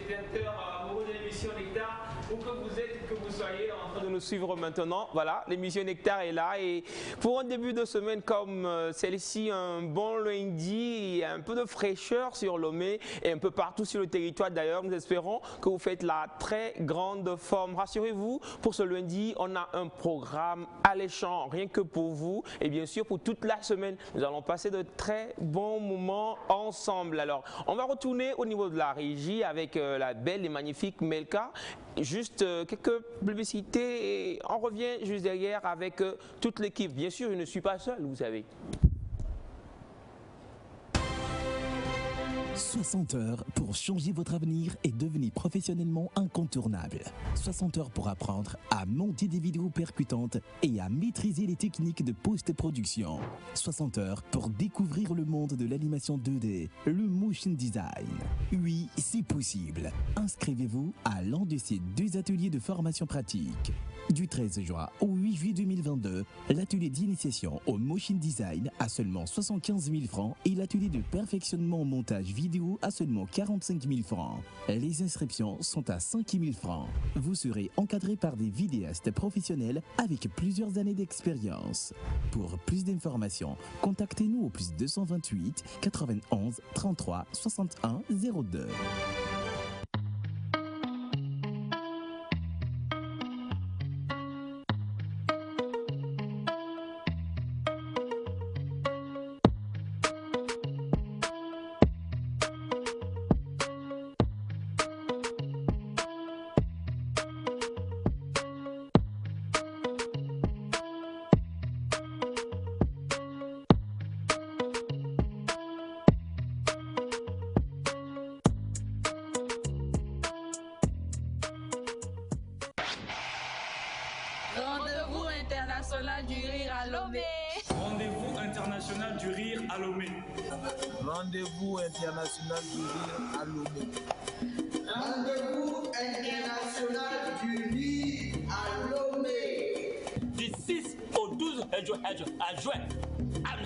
téléspectateurs amoureux de l'émission Nectar, où que vous êtes, que vous soyez en train de nous suivre maintenant. Voilà, l'émission Nectar est là et pour un début de semaine comme celle-ci, un bon lundi, un peu de fraîcheur sur Lomé et un peu partout sur le territoire d'ailleurs. Nous espérons que vous faites la très grande forme. Rassurez-vous, pour ce lundi, on a un programme alléchant, rien que pour vous et bien sûr pour toute la semaine. Nous allons passer de très bons moments ensemble. Alors, on va retourner au niveau de la régie avec la belle et magnifique Melka. Juste quelques publicités et on revient juste derrière avec toute l'équipe. Bien sûr, je ne suis pas seul, vous savez. 60 heures pour changer votre avenir et devenir professionnellement incontournable. 60 heures pour apprendre à monter des vidéos percutantes et à maîtriser les techniques de post-production. 60 heures pour découvrir le monde de l'animation 2D, le motion design. Oui, c'est possible. Inscrivez-vous à l'un de ces deux ateliers de formation pratique. Du 13 juin au 8 juillet 2022, l'atelier d'initiation au motion design à seulement 75 000 francs et l'atelier de perfectionnement au montage vidéo à seulement 45 000 francs. Les inscriptions sont à 5 000 francs. Vous serez encadré par des vidéastes professionnels avec plusieurs années d'expérience. Pour plus d'informations, contactez-nous au plus 228 91 33 61 02. Rendez-vous international du rire à Lomé. Rendez-vous international du rire à Lomé. Rendez-vous international du rire à Lomé. Rendez-vous international du rire à Lomé. Du 6 au 12 juin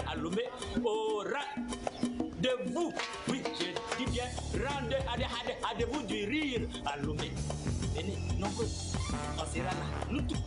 à Lomé, au rendez-vous, oui, je dis bien, rendez-vous du rire à Lomé. Venez, nombreux, on sera là, nous tous.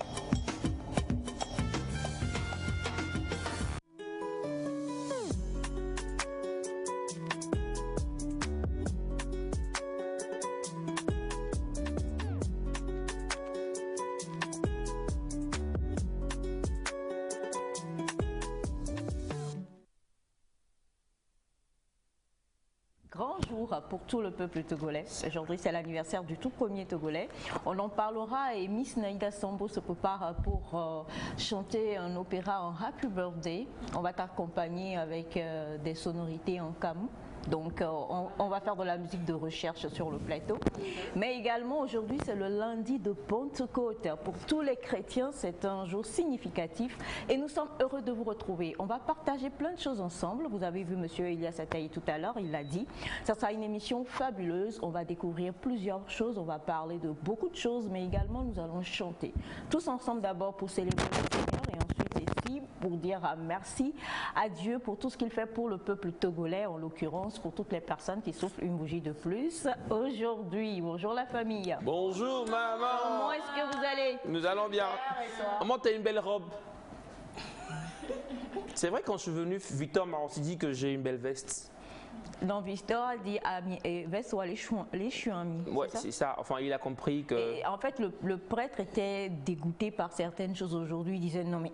Grand jour pour tout le peuple togolais. Aujourd'hui, c'est l'anniversaire du tout premier Togolais. On en parlera et Miss Naïda Sambo se prépare pour chanter un opéra en Happy Birthday. On va t'accompagner avec des sonorités en cam. Donc, on va faire de la musique de recherche sur le plateau. Mais également, aujourd'hui, c'est le lundi de Pentecôte. Pour tous les chrétiens, c'est un jour significatif et nous sommes heureux de vous retrouver. On va partager plein de choses ensemble. Vous avez vu M. Elias Ataï tout à l'heure, il l'a dit. Ça sera une émission fabuleuse. On va découvrir plusieurs choses. On va parler de beaucoup de choses, mais également, nous allons chanter. Tous ensemble d'abord pour célébrer le Seigneur et ensuite ici pour dire merci à Dieu pour tout ce qu'il fait pour le peuple togolais, en l'occurrence pour toutes les personnes qui soufflent une bougie de plus aujourd'hui. Bonjour la famille. Bonjour maman. Comment est-ce que vous allez? Nous allons bien. Maman, t'as une belle robe. C'est vrai, quand je suis venu, Victor m'a aussi dit que j'ai une belle veste. Non, Victor dit veste ou les chouami. Ouais, c'est ça. Enfin, il a compris que... Et en fait, le prêtre était dégoûté par certaines choses aujourd'hui. Il disait non mais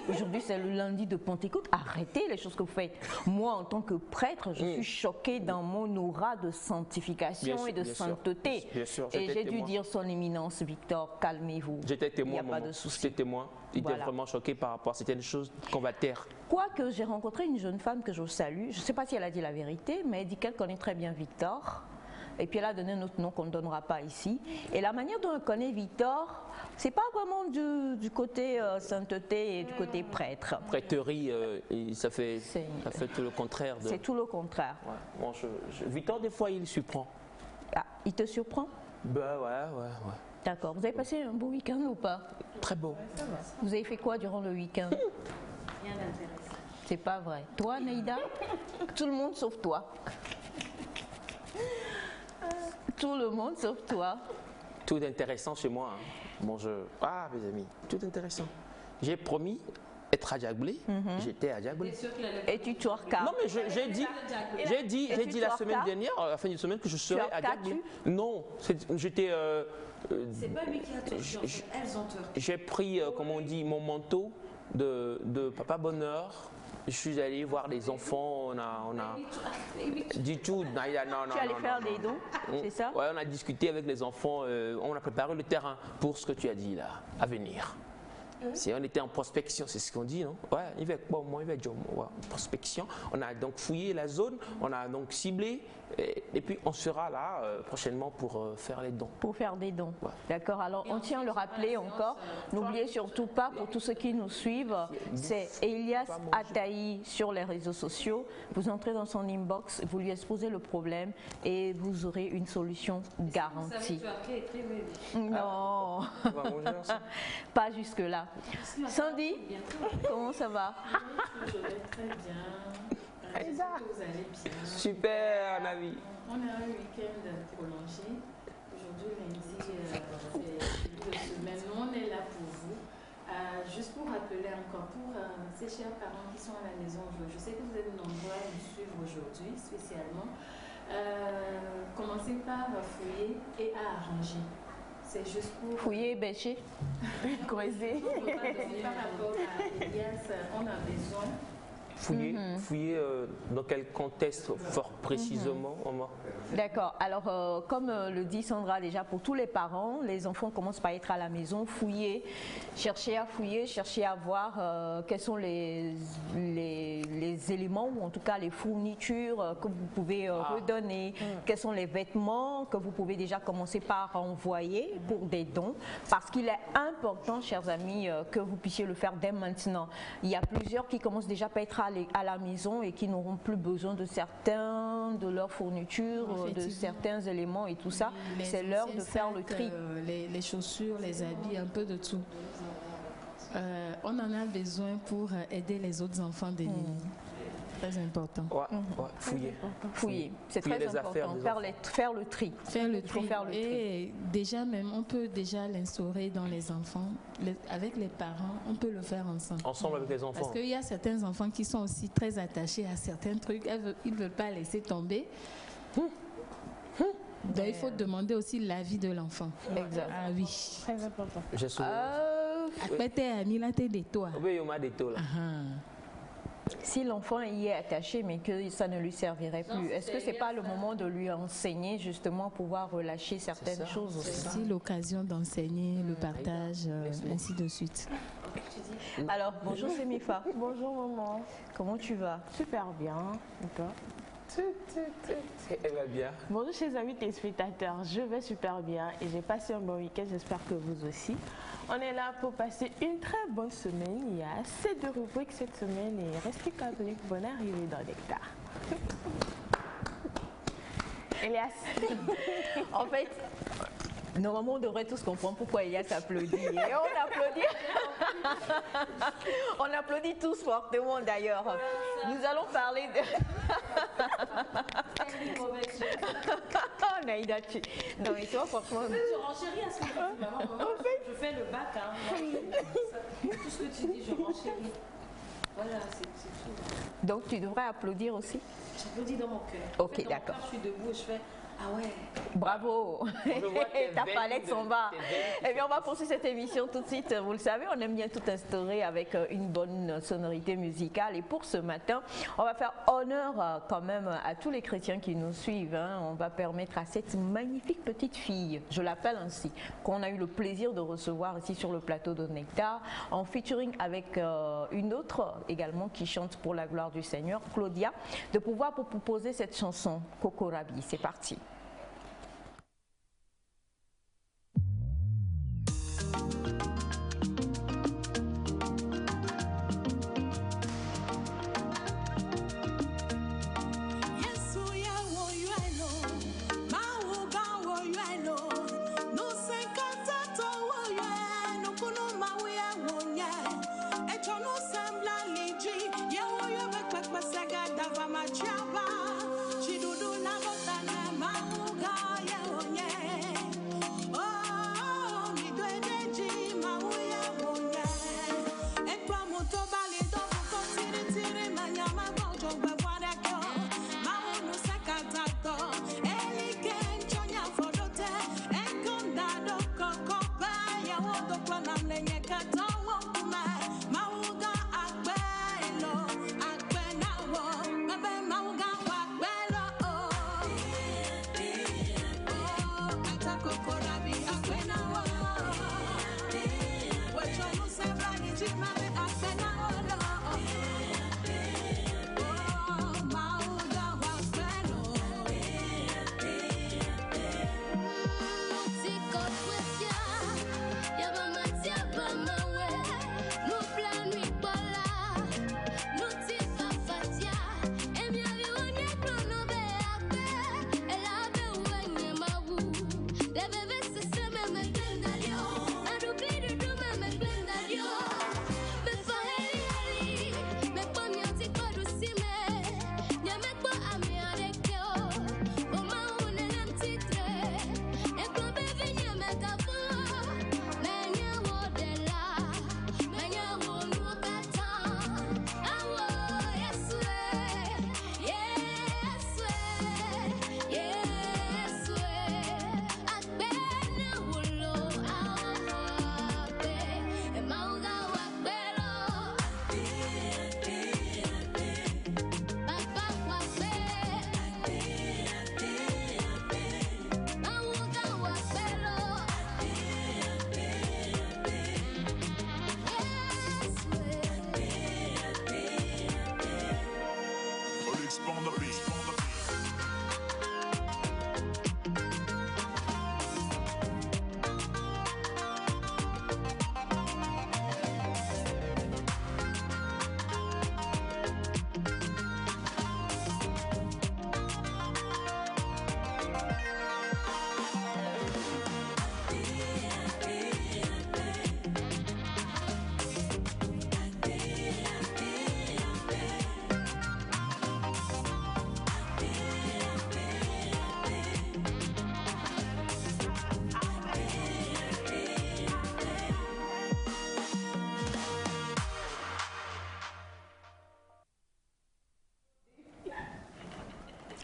aujourd'hui c'est le lundi de Pentecôte. Arrêtez les choses que vous faites. Moi, en tant que prêtre, je suis choquée dans mon aura de sanctification et de sainteté. Bien sûr, et j'ai dû dire son éminence, Victor, calmez-vous. J'étais témoin. Il n'y a pas de souci. J'étais témoin. Il était vraiment choqué par rapport à certaines choses qu'on va taire. Quoique j'ai rencontré une jeune femme que je salue, je ne sais pas si elle a dit la vérité, mais elle dit qu'elle connaît très bien Victor. Et puis elle a donné un autre nom qu'on ne donnera pas ici. Et la manière dont elle connaît Victor, c'est pas vraiment du côté sainteté et du côté prêtre. Prêterie, ça fait tout le contraire. C'est tout le contraire. Ouais. Bon, Victor, des fois, il surprend. Ah, il te surprend? Ben ouais. D'accord. Vous avez passé un beau week-end ou pas? Très beau. Vous avez fait quoi durant le week-end? Rien d'intéressant. C'est pas vrai. Toi, Naïda? Tout le monde sauf toi. Tout le monde sauf toi. Tout intéressant chez moi. Hein. Bon, ah, mes amis, tout intéressant. J'ai promis être à Djagblé. J'étais à Djagblé. Et tu twerkas. Non, mais j'ai dit la semaine dernière, à la fin de semaine, que je serais à Djagblé. Non, j'étais. C'est pas lui qui a twerké, elles ont twerké. J'ai pris, comme on dit, mon manteau de Papa Bonheur. Je suis allé voir les enfants, on a du tout. Non, tu allais faire des dons, c'est ça? Ouais, on a discuté avec les enfants, on a préparé le terrain pour ce que tu as dit là, à venir. Si on était en prospection, c'est ce qu'on dit, non? Ouais, il va prospection. On a donc fouillé la zone, on a donc ciblé, et puis on sera là prochainement pour faire les dons. Pour faire des dons. Ouais. D'accord, alors on tient à le rappeler encore. N'oubliez surtout pas, pour tous ceux qui nous suivent, c'est Elias Ataï sur les réseaux sociaux. Vous entrez dans son inbox, vous lui exposez le problème et vous aurez une solution garantie. Non, pas jusque-là. Sandy, comment ça va? Je vais très bien. J'espère que vous allez bien. Super, Navi. On a un week-end prolongé. Aujourd'hui, lundi, c'est début de semaine. Nous, on est là pour vous. Juste pour rappeler encore, pour ces chers parents qui sont à la maison, je sais que vous êtes nombreux à nous suivre aujourd'hui, spécialement. Commencez par fouiller et à arranger. C'est juste pour... Fouiller, bêcher, creuser. Par rapport à Elias, on a besoin... Fouiller dans quel contexte fort précisément, Omar? D'accord. Alors, comme le dit Sandra déjà, pour tous les parents, les enfants commencent par être à la maison, fouiller, chercher à voir quels sont les éléments ou en tout cas les fournitures que vous pouvez redonner, quels sont les vêtements que vous pouvez déjà commencer par envoyer pour des dons, parce qu'il est important, chers amis, que vous puissiez le faire dès maintenant. Il y a plusieurs qui commencent déjà par être à la maison et qui n'auront plus besoin de certains de leurs fournitures, de certains éléments et tout ça. C'est l'heure de faire le tri. Les chaussures, les habits, un peu de tout. On en a besoin pour aider les autres enfants de l'île. Très important. Fouiller. C'est très important. Faire le tri. Faire le tri. Et déjà même, on peut déjà l'instaurer dans les enfants. Avec les parents, on peut le faire ensemble. Ensemble avec les enfants. Parce qu'il y a certains enfants qui sont aussi très attachés à certains trucs. Ils ne veulent pas laisser tomber. Donc il faut demander aussi l'avis de l'enfant. Exact. Ah oui. Très important. J'ai souvent... Si l'enfant y est attaché mais que ça ne lui servirait plus, est-ce que c'est pas le moment de lui enseigner justement pouvoir relâcher certaines choses aussi? C'est aussi l'occasion d'enseigner le partage, ainsi de suite. Alors, bonjour Semifa. Bonjour maman. Comment tu vas? Super bien. Et toi? Elle va bien. Bonjour chers amis téléspectateurs, je vais super bien et j'ai passé un bon week-end, j'espère que vous aussi. On est là pour passer une très bonne semaine, il y a assez de rubriques cette semaine et restez câblés, bonne arrivée dans Nectar. Elias. En fait, normalement on devrait tous comprendre pourquoi Elias applaudit. Et on applaudit. On applaudit tous fortement d'ailleurs. Nous allons parler de... Naïda, non mais toi franchement... Je renchéris à ce que tu dis, maman. Je fais le bac, hein. Tout ce que tu dis, je renchéris. Voilà, c'est tout. Donc tu devrais applaudir aussi? J'applaudis dans mon cœur. Ok, d'accord. Je suis debout et je fais... Ah ouais. Bravo. Ta palette s'en va. Eh bien, on va poursuivre cette émission tout de suite. Vous le savez, on aime bien tout instaurer avec une bonne sonorité musicale. Et pour ce matin, on va faire honneur quand même à tous les chrétiens qui nous suivent. On va permettre à cette magnifique petite fille, je l'appelle ainsi, qu'on a eu le plaisir de recevoir ici sur le plateau de Nectar, en featuring avec une autre également qui chante pour la gloire du Seigneur, Claudia, de pouvoir proposer cette chanson, Kokorabi. C'est parti. Chidudu na botana ma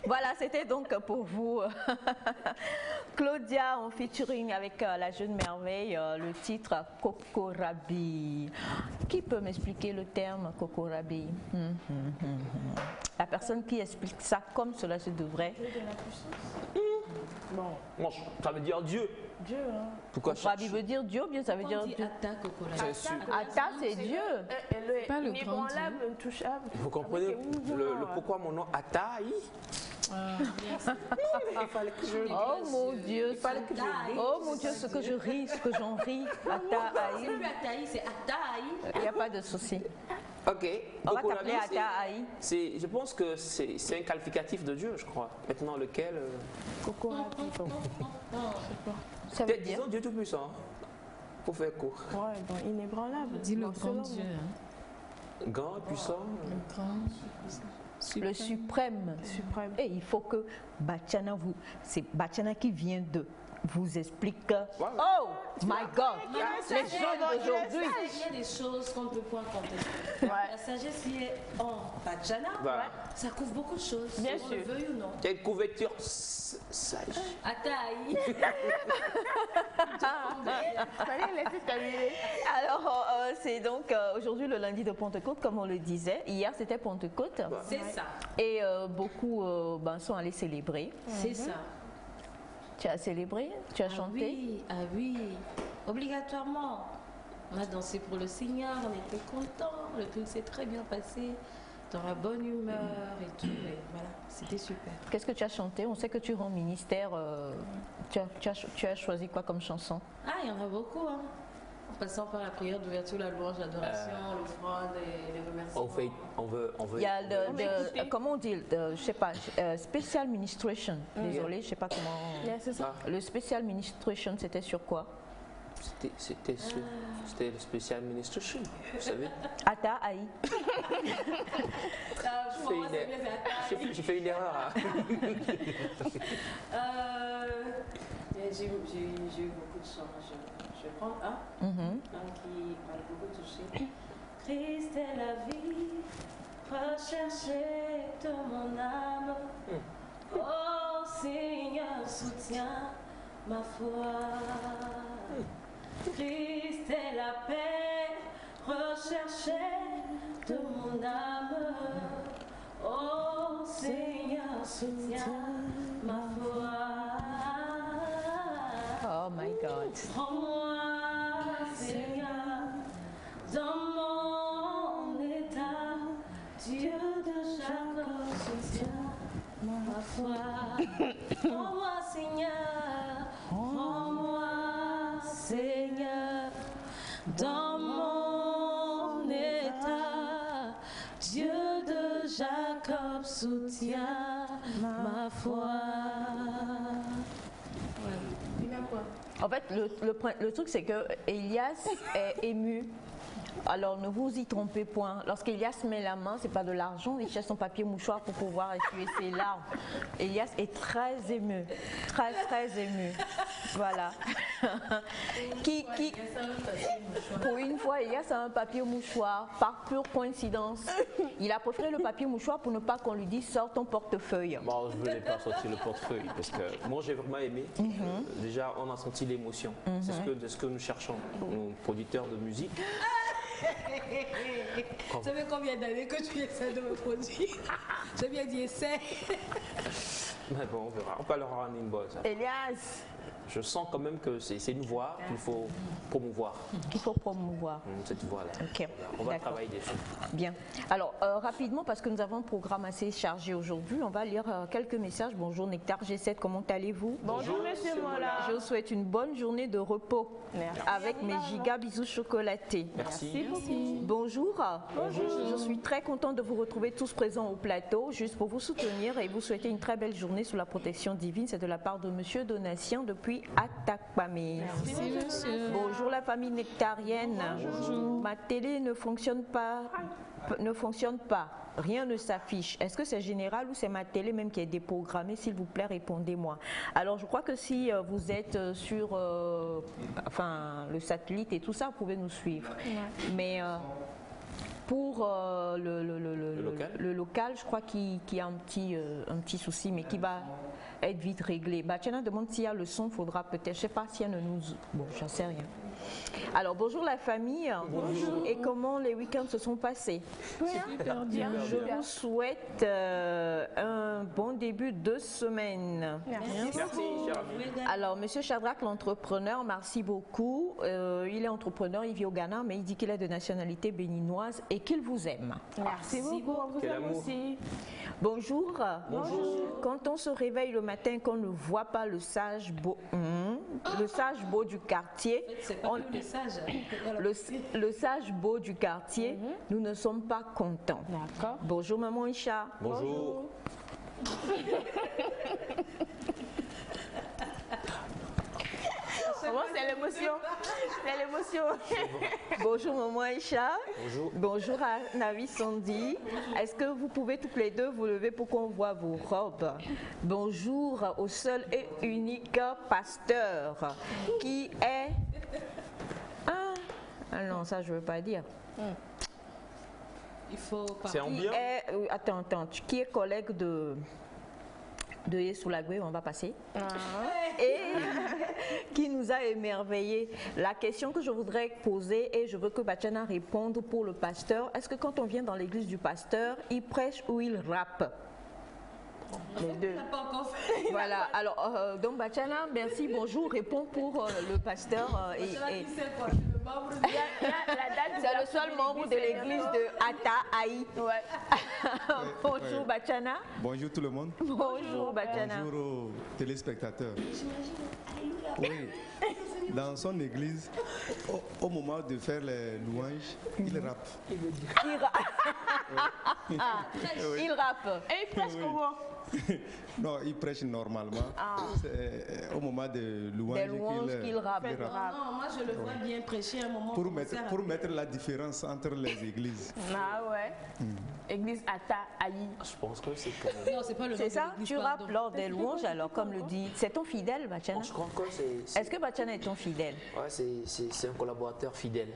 Voilà, c'était donc pour vous Claudia en featuring avec la jeune merveille, le titre Kokorabi. Qui peut m'expliquer le terme Kokorabi? La personne qui explique ça comme cela se devrait. Bon, ça veut dire Dieu. Dieu, hein. Pourquoi Kokorabi veut dire Dieu ou bien ça veut dire Dieu? Atta, c'est Dieu. Pas le inébranlable, intouchable. Vous comprenez le pourquoi mon nom Attaï? Il fallait que je oh mon Dieu, oh mon Dieu, ce que je ris, ce que j'en ris. Attaï. C'est Attaï. Il n'y a pas de souci. Ok. On va t'appeler Attaï. Je pense que c'est un qualificatif de Dieu, je crois. Maintenant, lequel Kokorabi. Ça veut dire disons Dieu Tout-Puissant. Pour faire court. Ouais, bon, inébranlable. Dis le grand Dieu. Grand, puissant. Le grand. Le suprême. Et il faut que Bachana c'est Bachana qui vient de vous explique. Oh my God! Les gens d'aujourd'hui. Il y a des choses qu'on ne peut pas contester. La sagesse qui est en Bachana, ça couvre beaucoup de choses. Bien sûr. sûr. On le veuille ou non. Il y a une couverture sage. Attaï. Alors, c'est donc aujourd'hui le lundi de Pentecôte, comme on le disait. Hier, c'était Pentecôte. C'est ça. Et beaucoup sont allés célébrer. C'est ça. Tu as célébré? Tu as chanté? Oui, obligatoirement. On a dansé pour le Seigneur, on était contents, le truc s'est très bien passé, dans la bonne humeur et tout, et voilà, c'était super. Qu'est-ce que tu as chanté? On sait que tu rends ministère, tu as choisi quoi comme chanson? Ah, il y en a beaucoup, hein. En passant par la prière d'ouverture, la louange, l'adoration, l'offrande et les remerciements. On veut. Il y a comment on dit, je sais pas, special ministration. Désolée, je sais pas comment. C'est ça. Le special ministration, c'était sur quoi? C'était le special ministration, vous savez. Atta Aïe. J'ai fait une erreur. J'ai eu beaucoup de chants. Je vais prendre un qui m'a beaucoup touché. Christ est la vie, recherché de mon âme. Oh Seigneur, soutiens ma foi. Christ est la paix recherchée de mon âme. Oh Seigneur, soutiens ma foi. Oh my God. Prends-moi, Seigneur, dans mon état. Dieu de Jacob, soutiens ma foi. Prends-moi, Seigneur, prends-moi, Seigneur, dans mon état. Dieu de Jacob, soutiens ma foi. En fait, le truc, c'est que Elias est ému. Alors, ne vous y trompez point. Lorsqu'Elias met la main, c'est pas de l'argent, il cherche son papier mouchoir pour pouvoir essuyer ses larmes. Elias est très ému. Très, très ému. Voilà. Pour une fois, Elias a un papier mouchoir, par pure coïncidence. Il a préféré le papier mouchoir pour ne pas qu'on lui dise « sors ton portefeuille ». Bon, je ne voulais pas sortir le portefeuille parce que moi j'ai vraiment aimé. Déjà, on a senti l'émotion. C'est ce que nous cherchons, nos producteurs de musique. Ça fait combien d'années que tu essaies de me produire? J'ai bien dit essaie. Mais bon, on verra. On parlera en inbox. Elias, je sens quand même que c'est une voix qu'il faut promouvoir. Qu'il faut promouvoir. Cette voix-là. Ok. On va travailler dessus. Bien. Alors, rapidement, parce que nous avons un programme assez chargé aujourd'hui, on va lire quelques messages. Bonjour Nectar G7, comment allez-vous? Bonjour Monsieur Mola. Je vous souhaite une bonne journée de repos. Merci. Avec mes giga bisous chocolatés. Merci. Bonjour. Bonjour. Je suis très contente de vous retrouver tous présents au plateau, juste pour vous soutenir et vous souhaiter une très belle journée sous la protection divine. C'est de la part de Monsieur Donatien depuis Atakpamé. Merci monsieur. Bonjour la famille nectarienne. Bonjour. Ma télé ne fonctionne pas. Rien ne s'affiche. Est-ce que c'est général ou c'est ma télé même qui est déprogrammée? S'il vous plaît, répondez-moi. Alors, je crois que si vous êtes sur le satellite et tout ça, vous pouvez nous suivre. Ouais. Mais pour le local, je crois qu'il y a un petit souci, mais qui va être vite réglé. Bachana demande s'il y a le son, faudra peut-être, je ne sais pas si elle ne nous... Bon, j'en sais rien. Alors, bonjour la famille. Bonjour. Et comment les week-ends se sont passés? Super bien. Je vous souhaite un bon début de semaine. Merci. Alors, Monsieur Shadrach, l'entrepreneur, merci beaucoup. Il est entrepreneur, il vit au Ghana, mais il dit qu'il est de nationalité béninoise et qu'il vous aime. Merci beaucoup. On vous aime aussi. Bonjour. Bonjour. Quand on se réveille le matin, qu'on ne voit pas le sage beau du quartier, le sage beau du quartier, nous ne sommes pas contents. D'accord. Bonjour maman Isha. Bonjour. Comment c'est l'émotion? C'est l'émotion. Bonjour maman Aïcha. Bonjour. Bonjour à Navi Sandy. Est-ce que vous pouvez toutes les deux vous lever pour qu'on voit vos robes? Bonjour au seul et unique pasteur qui est... Ah non, ça je ne veux pas dire. Il faut pas... C'est en bien. Attends, qui est collègue de Yesoulagwe, on va passer, et qui nous a émerveillés. La question que je voudrais poser, et je veux que Bachana réponde pour le pasteur, est-ce que quand on vient dans l'église du pasteur, il prêche ou il rappe? Les deux. Voilà, alors, donc Bachana, merci, bonjour, réponds pour le pasteur. C'est le seul membre de l'église de Ata Aï. Bonjour Bachana. Bonjour tout le monde. Bonjour Bachana. Bonjour aux téléspectateurs. Oui, dans son église, au moment de faire les louanges, il rappe. Il rappe. Et il prêche comment? Non, il prêche normalement. C'est au moment de louanges qu'il rappe. Non, moi je le vois bien prêcher à un moment. Pour mettre la différence entre les églises. Ah ouais. Église Ata Aïe. Je pense que c'est comme... Non, c'est pas le nom. C'est ça, tu rappes lors des louanges, alors comme le dit. C'est ton fidèle, Bachana? Je crois que c'est... Est-ce que Bachana est ton fidèle? Ouais, c'est un collaborateur fidèle.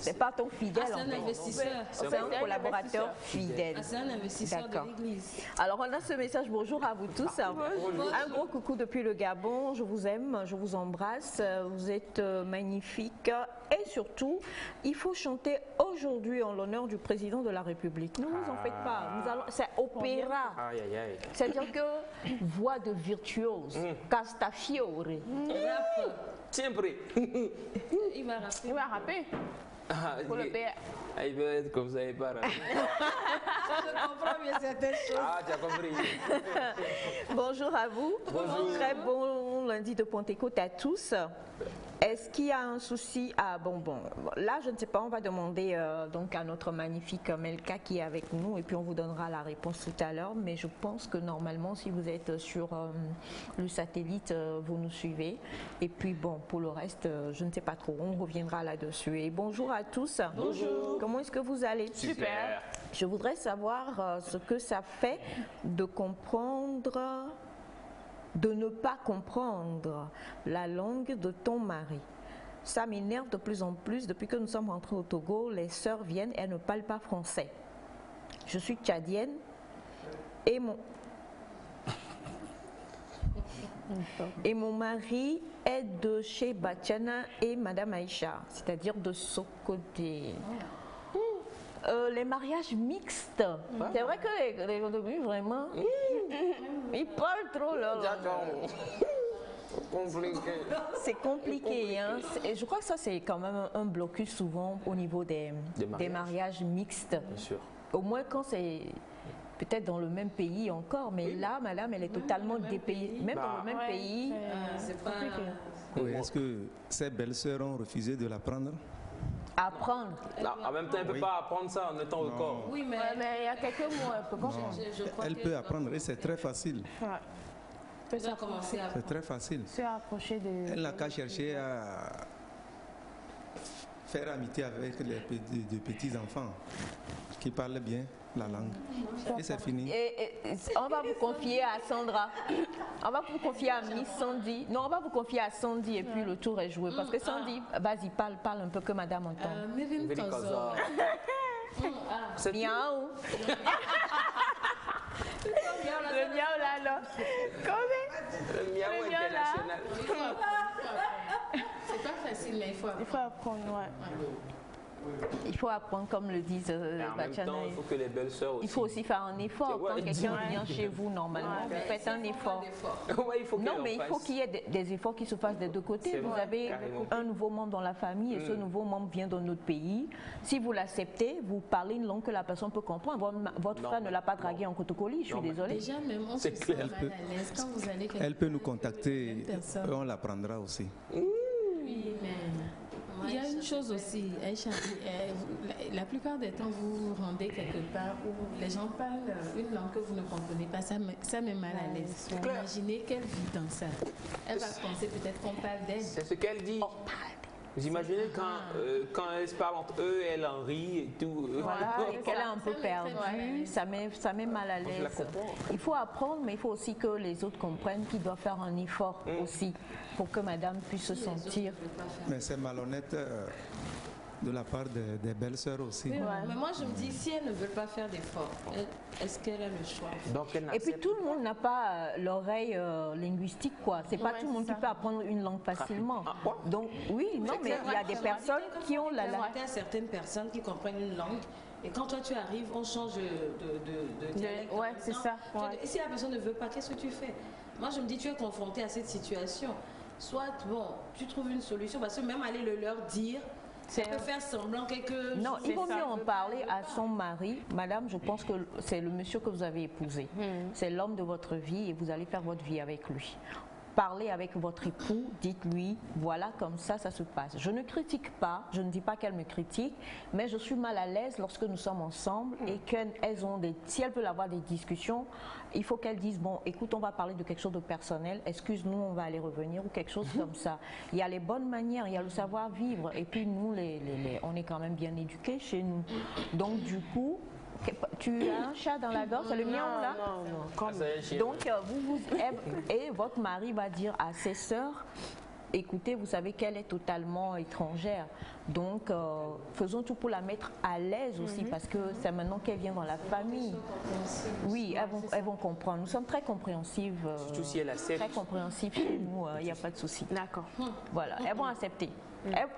C'est pas ton fidèle. C'est un investisseur. C'est un collaborateur fidèle. C'est un investisseur de l'église. Alors on a ce message, bonjour à vous tous. Bonjour. Un gros coucou depuis le Gabon, je vous aime, je vous embrasse, vous êtes magnifiques. Et surtout, il faut chanter aujourd'hui en l'honneur du président de la République. Ne vous en faites pas, c'est opéra. C'est-à-dire que voix de virtuose, Castafiore. Sempre. Il va rapper. Il va rapper. Pour le père. Il veut être comme ça, il part. Je comprends bien certaines choses. Ah, tu as compris. Bonjour à vous. Bonjour. Très bon lundi de Pentecôte à tous. Est-ce qu'il y a un souci? Ah bon, là je ne sais pas, on va demander donc à notre magnifique Melka qui est avec nous et puis on vous donnera la réponse tout à l'heure, mais je pense que normalement si vous êtes sur le satellite, vous nous suivez et puis bon, pour le reste, je ne sais pas trop, on reviendra là-dessus. Et bonjour à tous. Bonjour. Comment est-ce que vous allez? Super. Je voudrais savoir ce que ça fait de comprendre... de ne pas comprendre la langue de ton mari. Ça m'énerve de plus en plus. Depuis que nous sommes rentrés au Togo, les sœurs viennent, elles ne parlent pas français. Je suis tchadienne et mon mari est de chez Batiana et Madame Aïcha, c'est-à-dire de Sokoté. Les mariages mixtes, c'est vrai que les autobus vraiment, ils parlent trop là. C'est compliqué, hein. Et je crois que ça c'est quand même un blocus souvent au niveau des mariages mixtes. Bien sûr. Au moins quand c'est peut-être dans le même pays encore, mais là, madame, elle est totalement dépaysée. Même dans le même pays, c'est pas... Oui, est-ce que ces belles-sœurs ont refusé de l'apprendre? Apprendre. Non, en même temps, elle ne peut pas apprendre ça en étant au corps. Oui, mais il y a quelques mots, elle peut pas. Elle peut apprendre et c'est très facile. C'est très facile. Se rapprocher de... Elle n'a qu'à chercher à faire amitié avec les petits enfants qui parlent bien la langue. Et c'est fini. On va vous confier à Sandra. On va vous confier à Miss Sandy. Non, on va vous confier à Sandy et puis le tour est joué. Parce que Sandy, vas-y, parle un peu que madame entend. C'est miaou. Le miaou là, là. Comment? Le miaou international. C'est pas facile, mais il faut apprendre, ouais. Il faut apprendre, comme le disent Batiana. Il faut que les belles sœurs aussi. Il faut aussi faire un effort. Quand quelqu'un vient chez vous, normalement, vous faites un effort. Non, mais il faut qu'il y ait des efforts qui se fassent des deux côtés. Vous avez un nouveau membre dans la famille et ce nouveau membre vient d'un autre pays. Si vous l'acceptez, vous parlez une langue que la personne peut comprendre. Votre frère ne l'a pas dragué en cotocoli, je suis désolée. Déjà, même on se sent mal à l'aise quand vous allez... Elle peut nous contacter et on l'apprendra aussi. Oui, mais... Il y a une chose aussi, Aïcha, la plupart des temps vous vous rendez quelque part où les gens parlent une langue que vous ne comprenez pas, ça met mal à l'aise. Imaginez qu'elle vit dans ça. Elle va penser peut-être qu'on parle d'elle. C'est ce qu'elle dit. Vous imaginez quand elles se parlent entre eux, elle en rit et tout. Voilà, et qu'elle a un peu perdu, ça met mal à l'aise. Il faut apprendre, mais il faut aussi que les autres comprennent qu'ils doivent faire un effort aussi pour que madame puisse se sentir. Mais c'est malhonnête de la part des belles-sœurs aussi. Oui, mais moi je me dis, si elles ne veulent pas faire d'efforts, est-ce qu'elle a le choix? Et puis tout le monde n'a pas l'oreille linguistique, quoi. C'est pas tout le monde qui peut apprendre une langue facilement. Donc oui, non, mais il y a des personnes qui ont la langue. Il y a certaines personnes qui comprennent une langue. Et quand toi tu arrives, on change de dialecte. Ouais, c'est ça. Et si la personne ne veut pas, qu'est-ce que tu fais? Moi je me dis, tu es confronté à cette situation. Soit, bon, tu trouves une solution, parce que même aller le leur dire, ça peut faire semblant quelque... Non, il vaut mieux en parler à son mari. Madame, je pense que c'est le monsieur que vous avez épousé. C'est l'homme de votre vie et vous allez faire votre vie avec lui. Parlez avec votre époux, dites-lui, voilà, comme ça se passe. Je ne critique pas, je ne dis pas qu'elle me critique, mais je suis mal à l'aise lorsque nous sommes ensemble et qu'elles ont si elles veulent avoir des discussions, il faut qu'elles disent, bon, écoute, on va parler de quelque chose de personnel, excuse-nous, on va aller revenir ou quelque chose comme ça. Il y a les bonnes manières, il y a le savoir-vivre et puis nous, on est quand même bien éduqués chez nous. Donc du coup, tu as un chat dans la gorge, c'est le mien ou là? Non. Donc, et votre mari va dire à ses sœurs, écoutez, vous savez qu'elle est totalement étrangère. Donc, faisons tout pour la mettre à l'aise aussi, parce que c'est maintenant qu'elle vient dans la famille. Oui, elles vont comprendre. Nous sommes très compréhensives. Surtout si elle accepte. Très compréhensives chez nous, il n'y a pas de souci. D'accord. Voilà, elles vont accepter.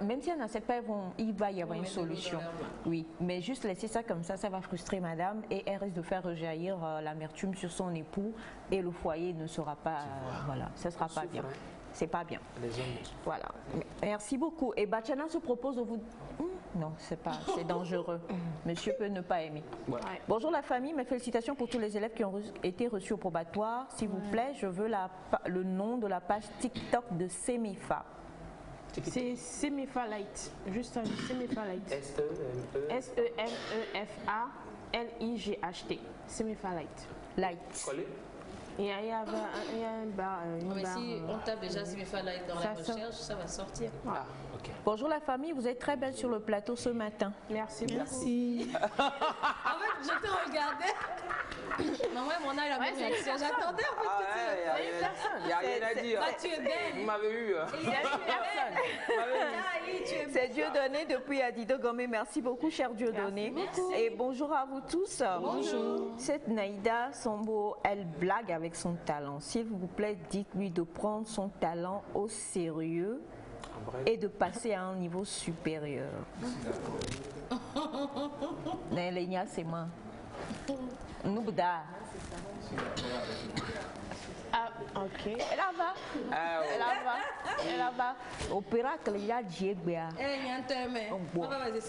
Même si elles n'acceptent pas, il va y avoir une solution. Oui, mais juste laisser ça comme ça va frustrer madame et elle risque de faire rejaillir l'amertume sur son époux et le foyer ne sera pas, voilà, ça ne sera pas bien. C'est pas bien. Voilà. Merci beaucoup. Et Bachana se propose de vous... Non, c'est dangereux. Monsieur peut ne pas aimer. Ouais. Bonjour la famille, mes félicitations pour tous les élèves qui ont été reçus au probatoire. S'il vous plaît, je veux le nom de la page TikTok de Semifa. C'est Semifa Light. Juste un Semifa Light. S-E-M-E-F-A-L-I-G-H-T. Semifa Light. Light. Il y a une barre. Mais si on tape déjà Semifa Light dans la recherche, ça va sortir. Ah, okay. Bonjour la famille, vous êtes très belle sur le plateau ce matin. Merci. Merci. En fait, je te regardais. Maman et mon âge, la même réaction. J'attendais en fait que il n'y a rien à dire. Tu es belle. Vous m'avez eu. Il y a personne. C'est Dieudonné depuis Adido Gomé. Merci beaucoup, cher Dieudonné. Et bonjour à vous tous. Bonjour. Cette Naïda Sambo, elle blague avec son talent. S'il vous plaît, dites-lui de prendre son talent au sérieux et de passer à un niveau supérieur. Nélénia, c'est moi. Noubda. Ah, ok. Elle va. Elle va. Opéra que il y a Djébéa. Eh, il y a un thème. On va faire des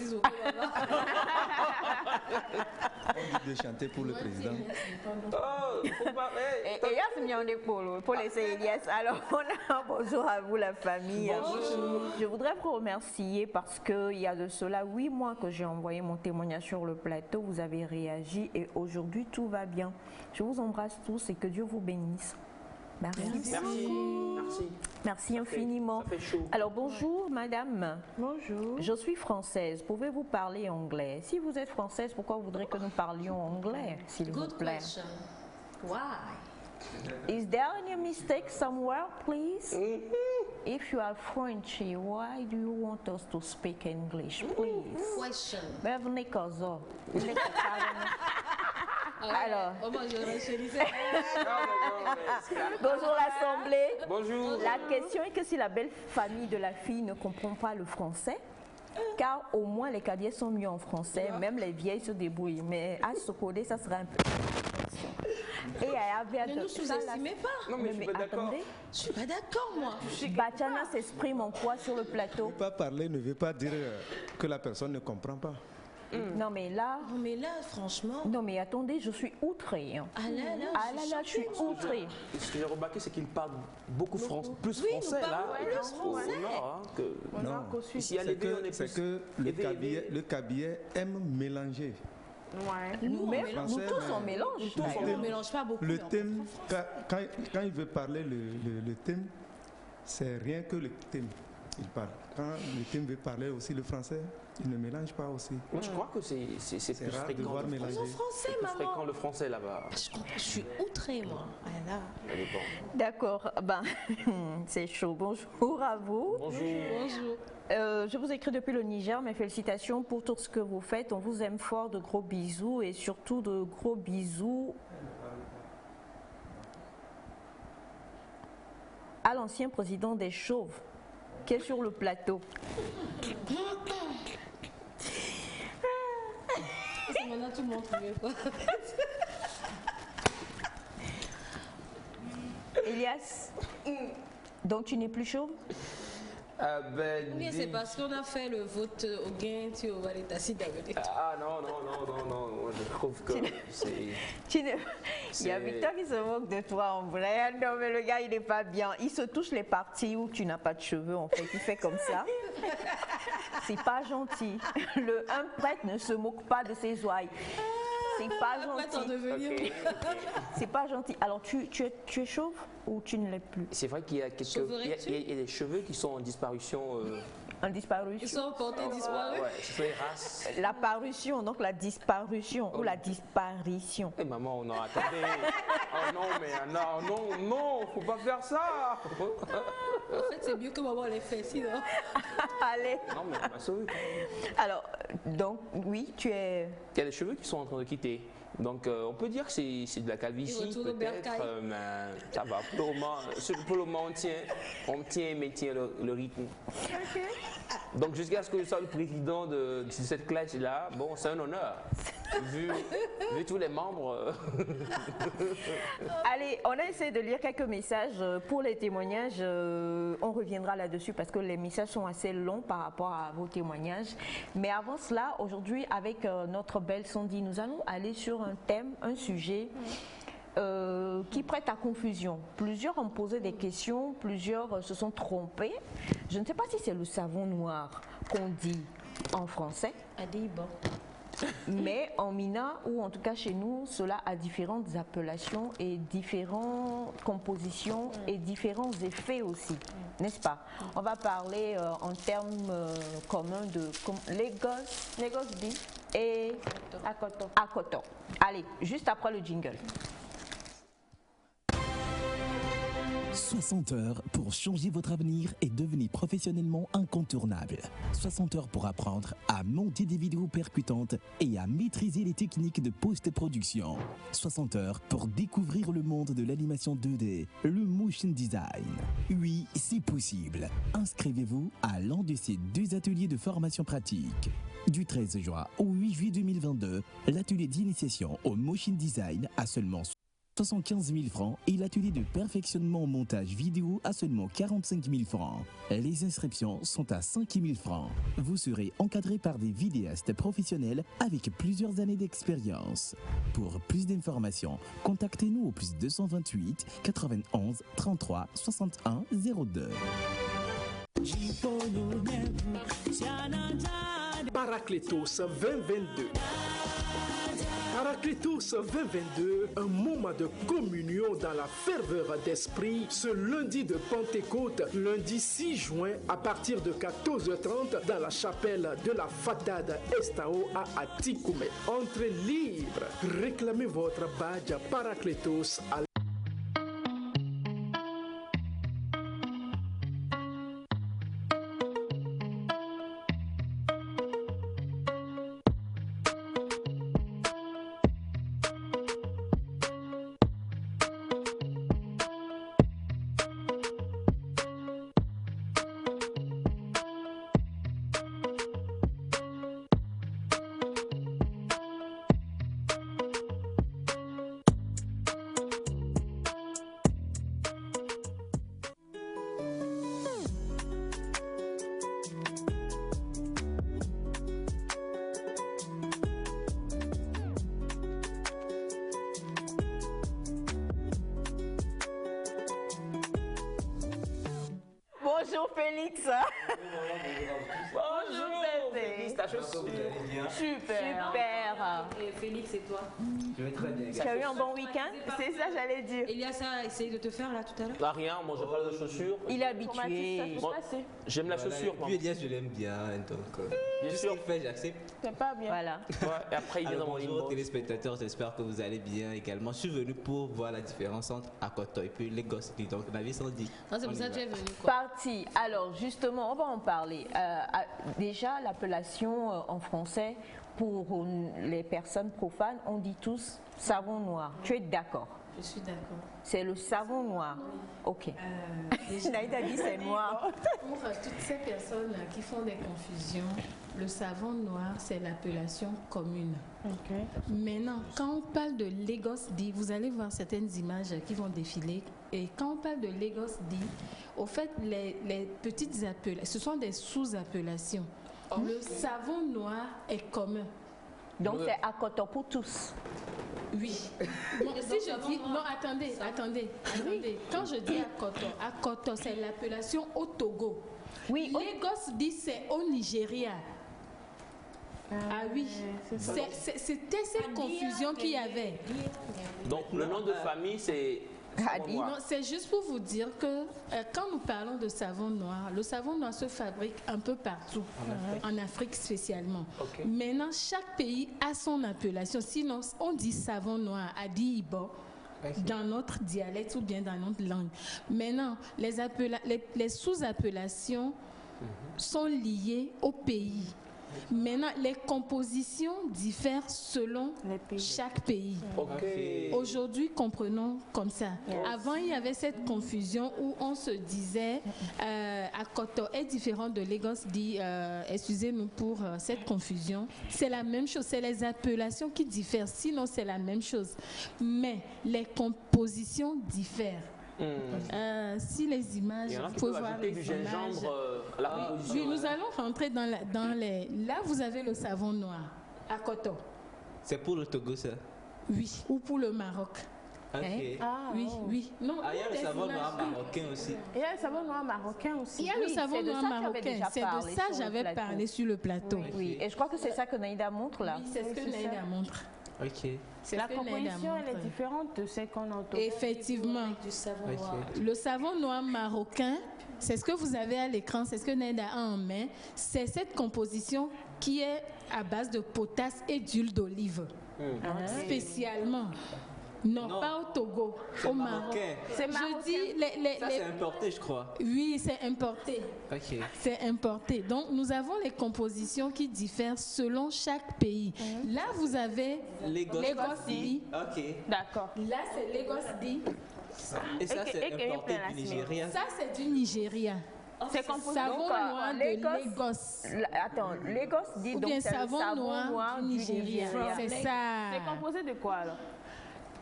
On dit de chanter pour le président. Oh, et il y a ce million d'épaule pour les CIS. Alors, bonjour à vous la famille. Bonjour. Je voudrais vous remercier parce qu'il y a de cela 8 mois que j'ai envoyé mon témoignage sur le plateau. Vous avez réagi et aujourd'hui tout va bien. Je vous embrasse tous et que Dieu vous bénisse. Merci. Merci infiniment. Ça fait chaud. Alors bonjour madame. Bonjour. Je suis française. Pouvez-vous parler anglais? Si vous êtes française, pourquoi vous voudrez que nous parlions anglais, s'il vous plaît? Question. Why? Is there any mistake somewhere, please? If you are French, why do you want us to speak English, please? Question. Bienvenue, Kozo. Alors, bonjour l'Assemblée. Bonjour. La question est que si la belle famille de la fille ne comprend pas le français, car au moins les cadets sont mieux en français, même les vieilles se débrouillent. Mais à se coder, ça sera un peu. Et ne nous sous-estimez pas. Non, mais je suis pas d'accord. Je suis pas d'accord, moi. Bachana s'exprime en quoi sur le plateau? Ne pas parler ne veut pas dire que la personne ne comprend pas. Non mais là, franchement. Non mais attendez, je suis outrée. Ah là, je suis outrée. Ce que j'ai remarqué, c'est qu'il parle beaucoup plus français là. Non, c'est que le cabinet aime mélanger. Ouais. Nous tous on mélange. On ne mélange pas beaucoup. Le thème, quand il veut parler le thème, c'est rien que le thème. Il parle. Quand le thème veut parler aussi le français, il ne mélange pas aussi. Moi, je crois que c'est plus rare fréquent. de voir mélanger. Français, plus fréquent le français là-bas. Je suis outrée, moi. Voilà. D'accord. Ben, c'est chaud. Bonjour à vous. Bonjour. Je vous écris depuis le Niger. Mes félicitations pour tout ce que vous faites. On vous aime fort. De gros bisous et surtout de gros bisous à l'ancien président des Chauves qui est sur le plateau. C'est maintenant tout le monde trouve quoi. Elias, donc tu n'es plus chauve? Ou bien c'est parce qu'on a fait le vote au gain, tu vas aller t'assis dans le Ah non, je trouve que c'est... Il y a Victor qui se moque de toi en vrai. Non mais le gars il n'est pas bien. Il se touche les parties où tu n'as pas de cheveux en fait. Il fait comme ça. C'est pas gentil. Un prêtre ne se moque pas de ses ouailles. C'est pas gentil. Okay. C'est pas gentil. Alors tu es chauve ou tu ne l'es plus? C'est vrai qu'il y a des cheveux qui sont en disparition. En disparition. Ils sont portés disparus. Ouais, ce sont les races. La parution, donc la disparition ou la disparition. Eh maman, non, attendez. Oh non, mais non, faut pas faire ça. En fait, c'est mieux que maman les fait, sinon. Allez. Non, mais on m'a sauvé. Alors, donc, oui, tu es... Il y a des cheveux qui sont en train de quitter. Donc, on peut dire que c'est de la calvitie, peut-être, mais ça va. Pour le moment, on tient le rythme. Ok. Donc, jusqu'à ce que je sois le président de cette classe-là, bon, c'est un honneur. Vu tous les membres. Allez, on a essayé de lire quelques messages. Pour les témoignages, on reviendra là-dessus parce que les messages sont assez longs par rapport à vos témoignages. Mais avant cela, aujourd'hui, avec notre belle Sandy, nous allons aller sur un thème, un sujet qui prête à confusion. Plusieurs ont posé des questions, plusieurs se sont trompés. Je ne sais pas si c'est le savon noir qu'on dit en français. Mais en Mina, ou en tout cas chez nous, cela a différentes appellations et différentes compositions et différents effets aussi, n'est-ce pas? On va parler en termes communs de Lagos beef et Akoto. Allez, juste après le jingle. 60 heures pour changer votre avenir et devenir professionnellement incontournable. 60 heures pour apprendre à monter des vidéos percutantes et à maîtriser les techniques de post-production. 60 heures pour découvrir le monde de l'animation 2D, le motion design. Oui, c'est possible. Inscrivez-vous à l'un de ces 2 ateliers de formation pratique. Du 13 juin au 8 juillet 2022, l'atelier d'initiation au motion design a seulement 75 000 francs et l'atelier de perfectionnement au montage vidéo à seulement 45 000 francs. Les inscriptions sont à 5 000 francs. Vous serez encadré par des vidéastes professionnels avec plusieurs années d'expérience. Pour plus d'informations, contactez-nous au +228 91 33 61 02. Paracletos 2022. Paracletos 2022, un moment de communion dans la ferveur d'esprit, ce lundi de Pentecôte, lundi 6 juin, à partir de 14h30, dans la chapelle de la Fatade Estao à Atikoumé. Entrée libre, réclamez votre badge Paracletos à Bonjour Félix. Bonjour Félix, ta chaussure. Super. Et Félix et toi? Je vais très bien. Tu as eu un bon week-end? C'est ça j'allais dire. Elias a essayé de te faire là tout à l'heure? Rien, moi je parle de chaussures. Il est habitué. J'aime la chaussure. Puis Elias, je l'aime bien, donc Bien tout ce sûr. qu'il fait, j'accepte. C'est pas bien. Voilà. Ouais, et après il vient dans mon Bonjour inbox. téléspectateurs, j'espère que vous allez bien également. Je suis venu pour voir la différence entre Akoto et puis Lagos. Donc la vie sans dit. Ah, c'est pour ça que tu es venu quoi? Parti. Alors justement, on va en parler. Déjà, l'appellation en français, pour les personnes profanes, on dit tous savon noir. Tu es d'accord? Je suis d'accord. C'est le savon noir. Ok. Déjà, Naïda dit c'est noir. pour toutes ces personnes qui font des confusions, le savon noir, c'est l'appellation commune. Maintenant, quand on parle de Lagos D, vous allez voir certaines images qui vont défiler. Et quand on parle de Lagos D, au fait, les petites appellations, ce sont des sous-appellations. Le savon noir est commun. Donc c'est Akoto pour tous. Oui. Bon, si je dis... Non, attendez. Quand je dis Akoto, c'est l'appellation au Togo. Oui. Lagos dit c'est au Nigeria. Ah oui. C'était cette confusion qu'il y avait. Donc le nom de famille c'est Non, c'est juste pour vous dire que quand nous parlons de savon noir, le savon noir se fabrique un peu partout, en Afrique spécialement. Maintenant, chaque pays a son appellation. Sinon, on dit savon noir, Adi Ibo, dans notre dialecte ou bien dans notre langue. Maintenant, les sous-appellations sont liées au pays. Maintenant, les compositions diffèrent selon chaque pays. Aujourd'hui, comprenons comme ça. Avant, il y avait cette confusion où on se disait Akoto est différent de Lagos dit, excusez-nous pour cette confusion. C'est la même chose, c'est les appellations qui diffèrent, sinon c'est la même chose. Mais les compositions diffèrent. Si les images, vous pouvez voir les images. Oui, nous allons rentrer dans les. Là, vous avez le savon noir, Akoto. C'est pour le Togo, ça? Oui, ou pour le Maroc. Oui. Non, il y a le savon noir marocain aussi. Il y a le savon noir marocain aussi. Il y a le savon noir marocain. C'est de ça que j'avais parlé sur le plateau. Oui, et je crois que c'est ça que Naïda montre là. Oui, c'est ce que Naïda montre. La composition elle est différente de celle qu'on entend. Effectivement. Le savon noir marocain, c'est ce que vous avez à l'écran, c'est ce que Naïda a en main. C'est cette composition qui est à base de potasse et d'huile d'olive. Spécialement. Non, pas au Togo, au Maroc. C'est marocain. Je dis ça, c'est importé, je crois. Oui, c'est importé. C'est importé. Donc, nous avons les compositions qui diffèrent selon chaque pays. Là, vous avez Lagos D. D'accord. Là, c'est Lagos D. Et ça, c'est importé du Nigeria. Ça, c'est du Nigeria. C'est composé savon noir de Lagos. Attends, Lagos dit donc c'est savon noir du Nigeria. C'est ça. C'est composé de quoi alors?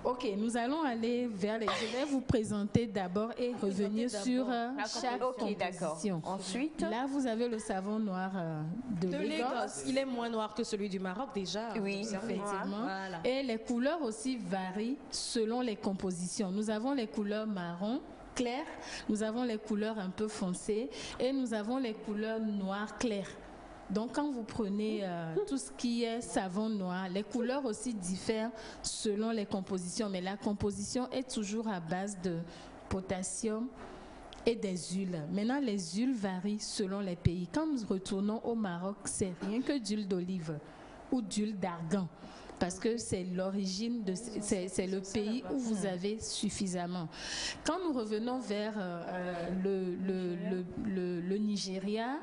Ok, nous allons aller vers les... Je vais vous présenter d'abord et revenir sur chaque composition. Ensuite, là, vous avez le savon noir de Lagos. Il est moins noir que celui du Maroc déjà. Oui, effectivement. Voilà. Et les couleurs aussi varient selon les compositions. Nous avons les couleurs marron clair, nous avons les couleurs un peu foncées et nous avons les couleurs noir clair. Donc, quand vous prenez tout ce qui est savon noir, les couleurs aussi diffèrent selon les compositions, mais la composition est toujours à base de potassium et des huiles. Maintenant, les huiles varient selon les pays. Quand nous retournons au Maroc, c'est rien que d'huile d'olive ou d'huile d'argan, parce que c'est l'origine de c'est le pays où vous avez suffisamment. Quand nous revenons vers le Nigeria,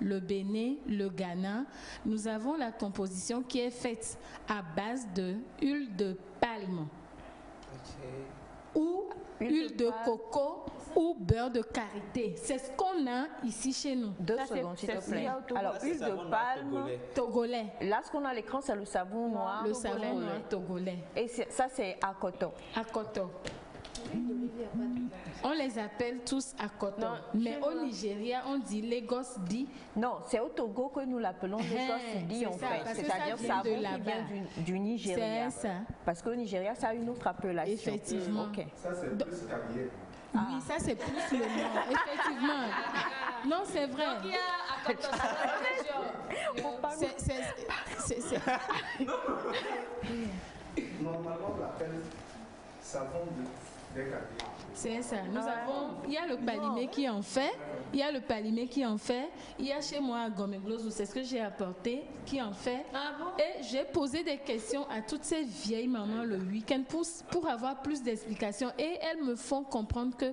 le Bénin, le Ghana, nous avons la composition qui est faite à base de huile de palme ou huile de coco ou beurre de karité. C'est ce qu'on a ici chez nous. 2 secondes, s'il te plaît. Alors, huile de palme togolais. Là, ce qu'on a à l'écran, c'est le savon noir. Le savon noir togolais. Et ça, c'est Akoto. Akoto. On les appelle tous Akoto. Mais au Nigeria, on dit Lagos D. Non, c'est au Togo que nous l'appelons Lagos D en fait. C'est-à-dire savon qui vient du Nigeria. C'est ça. Parce qu'au Nigeria, ça a une autre appellation. Effectivement. Ça, c'est plus caviar. Oui, ça c'est plus le nom, effectivement. Non, c'est vrai. Donc, il y a Akoto, c'est Normalement, on l'appelle savon de caviar. C'est ça. Nous avons, il y a le palimé qui en fait, il y a le palimé qui en fait, il y a chez moi à Gomeglose, c'est ce que j'ai apporté, qui en fait. Et j'ai posé des questions à toutes ces vieilles mamans le week-end pour avoir plus d'explications. Et elles me font comprendre que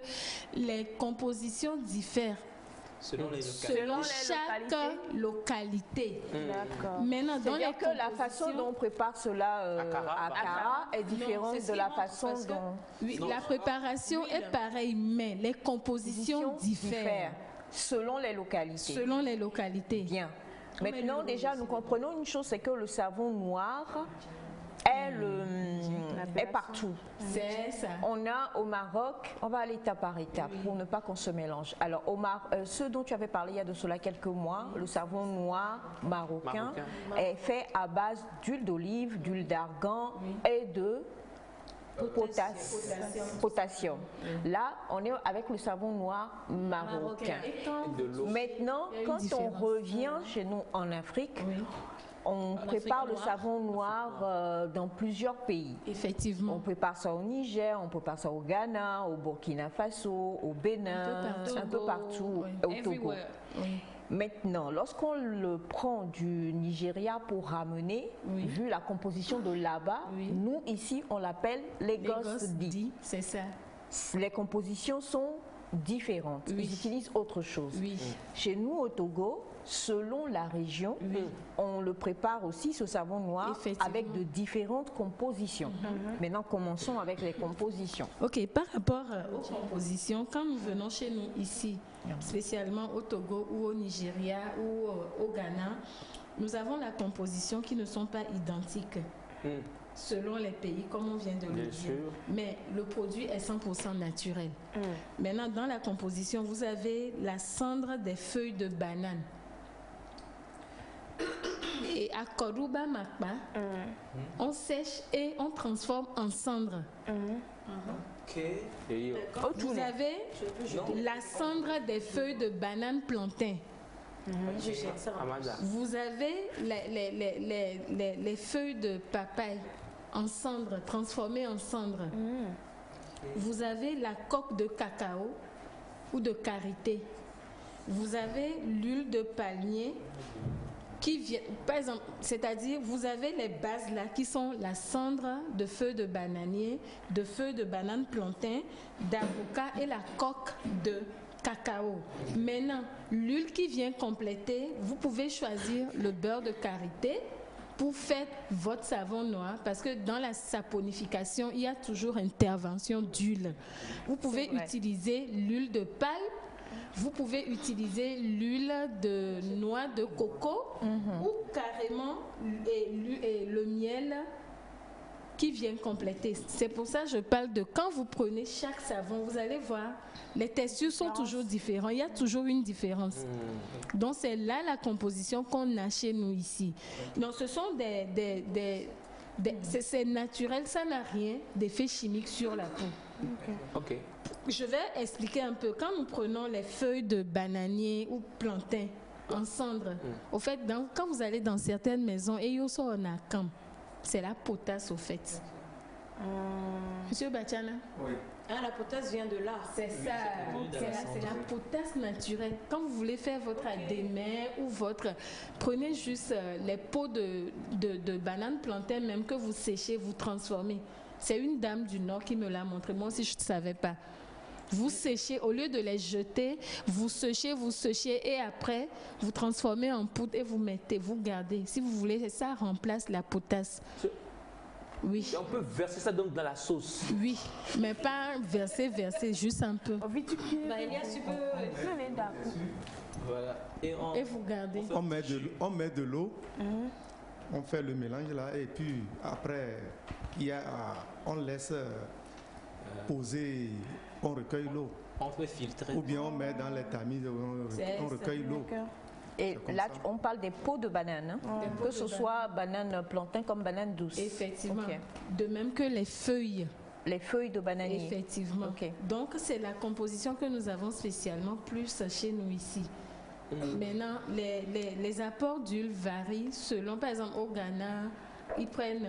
les compositions diffèrent. Selon chaque localité. D'accord. Maintenant, dans les que la façon dont on prépare cela à Kara est différente de la façon dont... Oui, la préparation est pareille, mais les compositions diffèrent. Selon les localités. Selon les localités. Bien. Maintenant, déjà, nous comprenons une chose, c'est que le savon noir est partout. C'est ça. On a au Maroc, on va aller étape par étape pour ne pas qu'on se mélange. Alors, ce dont tu avais parlé il y a de cela quelques mois, le savon noir marocain est fait à base d'huile d'olive, d'huile d'argan et de potassium. Là, on est avec le savon noir marocain. Maintenant, quand on revient chez nous en Afrique, On prépare le savon noir dans plusieurs pays. Effectivement. On prépare ça au Niger, on prépare ça au Ghana, au Burkina Faso, au Bénin, un peu partout, au Togo. Oui. Maintenant, lorsqu'on le prend du Nigeria pour ramener, vu la composition de là-bas, nous ici on l'appelle Lagos D. C'est ça. Les compositions sont différentes. Ils utilisent autre chose. Chez nous au Togo, selon la région, on le prépare aussi, ce savon noir, avec de différentes compositions. Maintenant, commençons avec les compositions. Ok, par rapport aux compositions, quand nous venons chez nous ici, spécialement au Togo ou au Nigeria ou au Ghana, nous avons la composition qui ne sont pas identiques. Selon les pays, comme on vient de le dire. Mais le produit est 100% naturel. Maintenant, dans la composition, vous avez la cendre des feuilles de banane. Et à Koruba Makba, on sèche et on transforme en cendre. Vous avez la cendre des feuilles de banane plantain. Vous avez les feuilles de papaye en cendre, transformées en cendre. Vous avez la coque de cacao ou de karité. Vous avez l'huile de palmier qui vient, par exemple, c'est-à-dire vous avez les bases là qui sont la cendre de feuilles de bananier, de feuilles de banane plantain, d'avocat et la coque de cacao. Maintenant, l'huile qui vient compléter, vous pouvez choisir le beurre de karité pour faire votre savon noir, parce que dans la saponification, il y a toujours intervention d'huile. Vous pouvez utiliser l'huile de palme, vous pouvez utiliser l'huile de noix de coco ou carrément le miel qui vient compléter. C'est pour ça que je parle de quand vous prenez chaque savon, vous allez voir, les textures sont toujours différentes. Il y a toujours une différence. Donc c'est là la composition qu'on a chez nous ici. Donc ce sont c'est naturel, ça n'a rien d'effet chimique sur la peau. Je vais expliquer un peu. Quand nous prenons les feuilles de bananier ou plantain en cendre, au fait, quand vous allez dans certaines maisons, et il y a camp, c'est la potasse au fait. Monsieur Bachana? Oui. Ah, la potasse vient de là. C'est ça. C'est la potasse naturelle. Quand vous voulez faire votre adémé ou prenez juste les peaux de banane plantain même que vous séchez, vous transformez. C'est une dame du Nord qui me l'a montré. Moi aussi, je ne savais pas. Vous séchez, au lieu de les jeter, vous séchez et après, vous transformez en poudre et vous mettez, vous gardez. Si vous voulez, ça remplace la potasse. Oui. Et on peut verser ça donc dans la sauce. Oui, mais pas verser, juste un peu. Voilà. Et vous gardez. On met de l'eau, on fait le mélange là, et puis après, on laisse poser, on recueille l'eau. On peut filtrer. Ou bien on met dans les tamis, on recueille l'eau. Et là, on parle des peaux de banane, que ce soit banane plantain comme banane douce. Effectivement. De même que les feuilles. Les feuilles de bananier. Effectivement. Donc, c'est la composition que nous avons spécialement plus chez nous ici. Maintenant, les apports d'huile varient selon, par exemple, au Ghana, ils prennent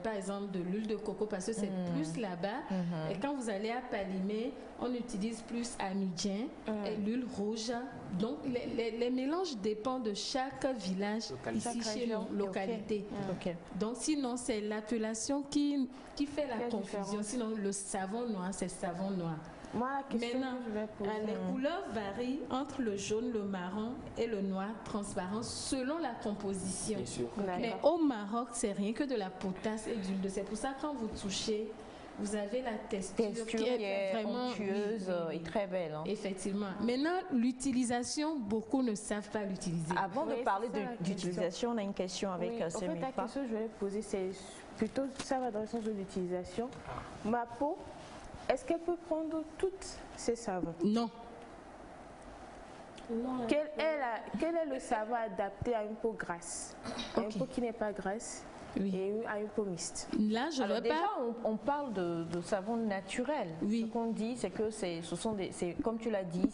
par exemple de l'huile de coco parce que c'est plus là-bas. Et quand vous allez à Palimé, on utilise plus amidien et l'huile rouge. Donc les mélanges dépendent de chaque village ici chez nous, localité. Donc sinon c'est l'appellation qui fait la confusion. Sinon le savon noir, c'est savon noir. Maintenant, les couleurs varient entre le jaune, le marron et le noir transparent selon la composition. Mais au Maroc, c'est rien que de la potasse et d'huile. C'est pour ça que quand vous touchez, vous avez la texture qui est vraiment onctueuse et très belle. Effectivement. Maintenant, l'utilisation, beaucoup ne savent pas l'utiliser. Avant de parler d'utilisation, on a une question avec En fait, la question que je vais poser, c'est plutôt, ça va dans le sens de l'utilisation. Ma peau, est-ce qu'elle peut prendre toutes ces savons? Non. Quel est le savon adapté à une peau grasse? À une peau qui n'est pas grasse? et un peu mixte. Là, je Alors vais déjà, pas... on parle de savon naturel. Oui. Ce qu'on dit, c'est que ce sont comme tu l'as dit,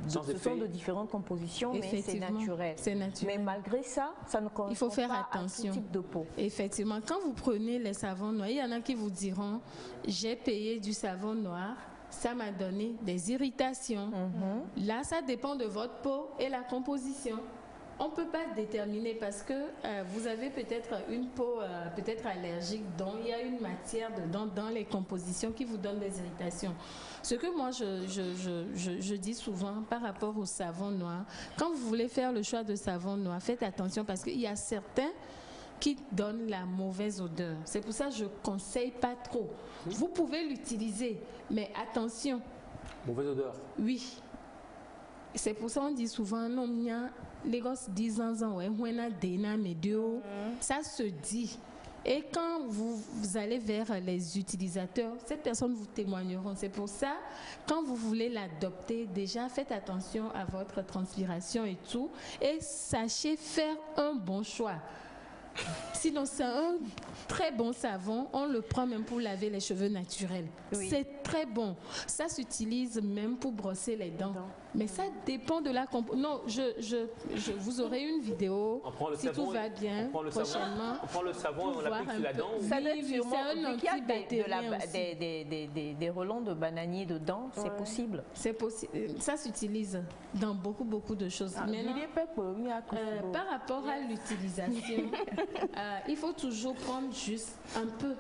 ce sont de différentes compositions, mais c'est naturel. C'est naturel. Mais malgré ça, ça ne correspond Il faut faire pas attention. à tout type de peau. Effectivement, quand vous prenez les savons noirs, il y en a qui vous diront « j'ai payé du savon noir, ça m'a donné des irritations ». Là, ça dépend de votre peau et la composition. On ne peut pas déterminer parce que vous avez peut-être une peau peut-être allergique, dont il y a une matière dedans dans les compositions qui vous donne des irritations. Ce que moi je dis souvent par rapport au savon noir, quand vous voulez faire le choix de savon noir, faites attention parce qu'il y a certains qui donnent la mauvaise odeur. C'est pour ça que je ne conseille pas trop. Vous pouvez l'utiliser, mais attention. Mauvaise odeur. Oui. C'est pour ça qu'on dit souvent, non, les gosses disent ça se dit. Et quand vous allez vers les utilisateurs, ces personnes vous témoigneront. C'est pour ça, quand vous voulez l'adopter, déjà faites attention à votre transpiration et tout. Et sachez faire un bon choix. Sinon, c'est un très bon savon. On le prend même pour laver les cheveux naturels. Oui. C'est très bon. Ça s'utilise même pour brosser les dents. Mais ça dépend de la composition. Non, vous aurez une vidéo. On prend le si savon, tout va bien, prochainement. On prend le savon et on l'applique sur la dent. Ça doit Oui, sûrement, c'est un antibactérien aussi. Des relents de bananier dedans, c'est possible. C'est possible. Ça s'utilise dans beaucoup de choses. Maintenant, par rapport à l'utilisation, il faut toujours prendre juste un peu.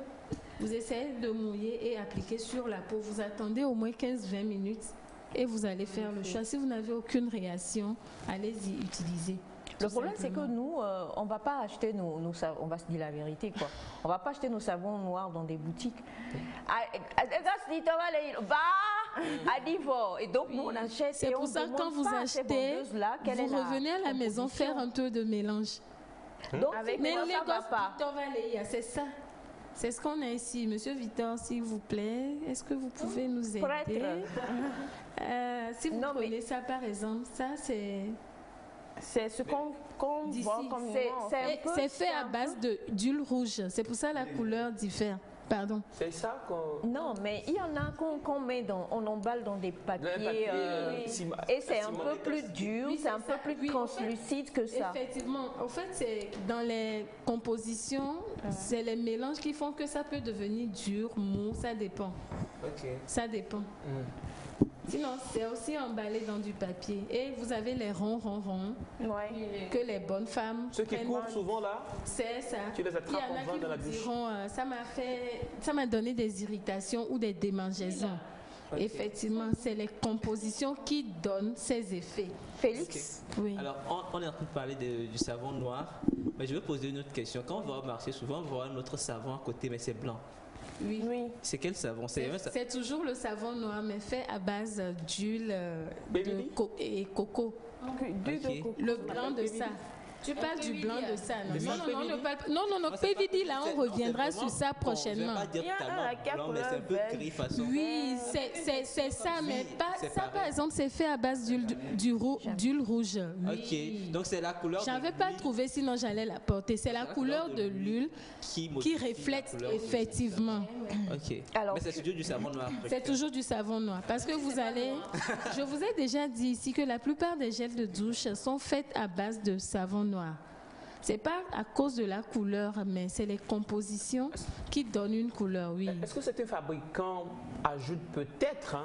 Vous essayez de mouiller et appliquer sur la peau. Vous attendez au moins 15-20 minutes et vous allez faire le choix. Si vous n'avez aucune réaction, allez-y, utilisez. Le problème, c'est que nous, on ne va pas acheter nos savons, on va se dire la vérité, quoi. On ne va pas acheter nos savons noirs dans des boutiques. Et donc, nous, on achète. C'est pour ça que quand vous achetez, vous revenez à la maison faire un peu de mélange. Donc, mais les gosses, c'est ça. C'est ce qu'on a ici. Monsieur Victor, s'il vous plaît, est-ce que vous pouvez nous aider? Si vous prenez ça, par exemple, ça, c'est... C'est ce qu'on voit comme c'est fait à base d'huile rouge. C'est pour ça que la couleur diffère. Pardon. C'est ça qu'on... Non, mais il y en a qu'on met on emballe dans des papiers. Et c'est un peu plus dur, c'est un peu plus translucide que ça. Effectivement. En fait, c'est dans les compositions, c'est les mélanges qui font que ça peut devenir dur, mou, ça dépend. Ok. Ça dépend. Sinon, c'est aussi emballé dans du papier. Et vous avez les ronds que les bonnes femmes. Ceux qui courent souvent là. C'est ça. Tu les attrapes en vent dans la bouche. Diront, ça m'a donné des irritations ou des démangeaisons. Okay. Effectivement, c'est les compositions qui donnent ces effets. Félix? Oui. Alors, on est en train de parler du savon noir, mais je vais poser une autre question. Quand on va au marché, souvent on voit notre savon à côté, mais c'est blanc. Oui. C'est quel savon? C'est toujours le savon noir, mais fait à base d'huile et coco. Okay. Le blanc de ça. Tu parles du blanc de ça, non, PVD, là, on reviendra sur ça prochainement. Il y a un blanc, mais c'est un peu gris façon. Oui, c'est ça, mais pas ça, par exemple, c'est fait à base d'huile rouge. Ok, donc c'est la couleur. J'avais pas trouvé, sinon j'allais la porter. C'est la couleur de l'huile qui reflète effectivement. Ok, mais c'est toujours du savon noir. C'est toujours du savon noir, parce que vous allez... Je vous ai déjà dit ici que la plupart des gels de douche sont faits à base de savon noir. C'est pas à cause de la couleur, mais c'est les compositions qui donnent une couleur, oui. Est-ce que certains fabricants ajoutent peut-être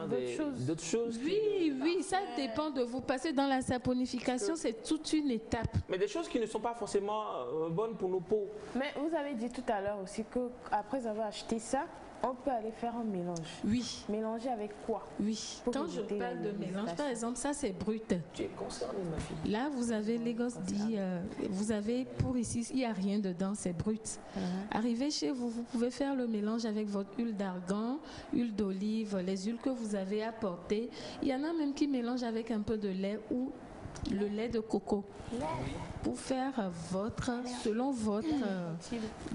d'autres choses? Oui, ça dépend de vous. Parce que dans la saponification, c'est toute une étape. Mais des choses qui ne sont pas forcément bonnes pour nos peaux. Mais vous avez dit tout à l'heure aussi qu'après avoir acheté ça, on peut aller faire un mélange. Oui. Mélanger avec quoi? Oui. Quand je parle de mélange, par exemple, ça c'est brut. Tu es concernée, ma fille. Là, vous avez, les gosses dit, vous avez pour ici, il n'y a rien dedans, c'est brut. Arrivez chez vous, vous pouvez faire le mélange avec votre huile d'argan, huile d'olive, les huiles que vous avez apportées. Il y en a même qui mélangent avec un peu de lait ou le lait de coco pour faire selon votre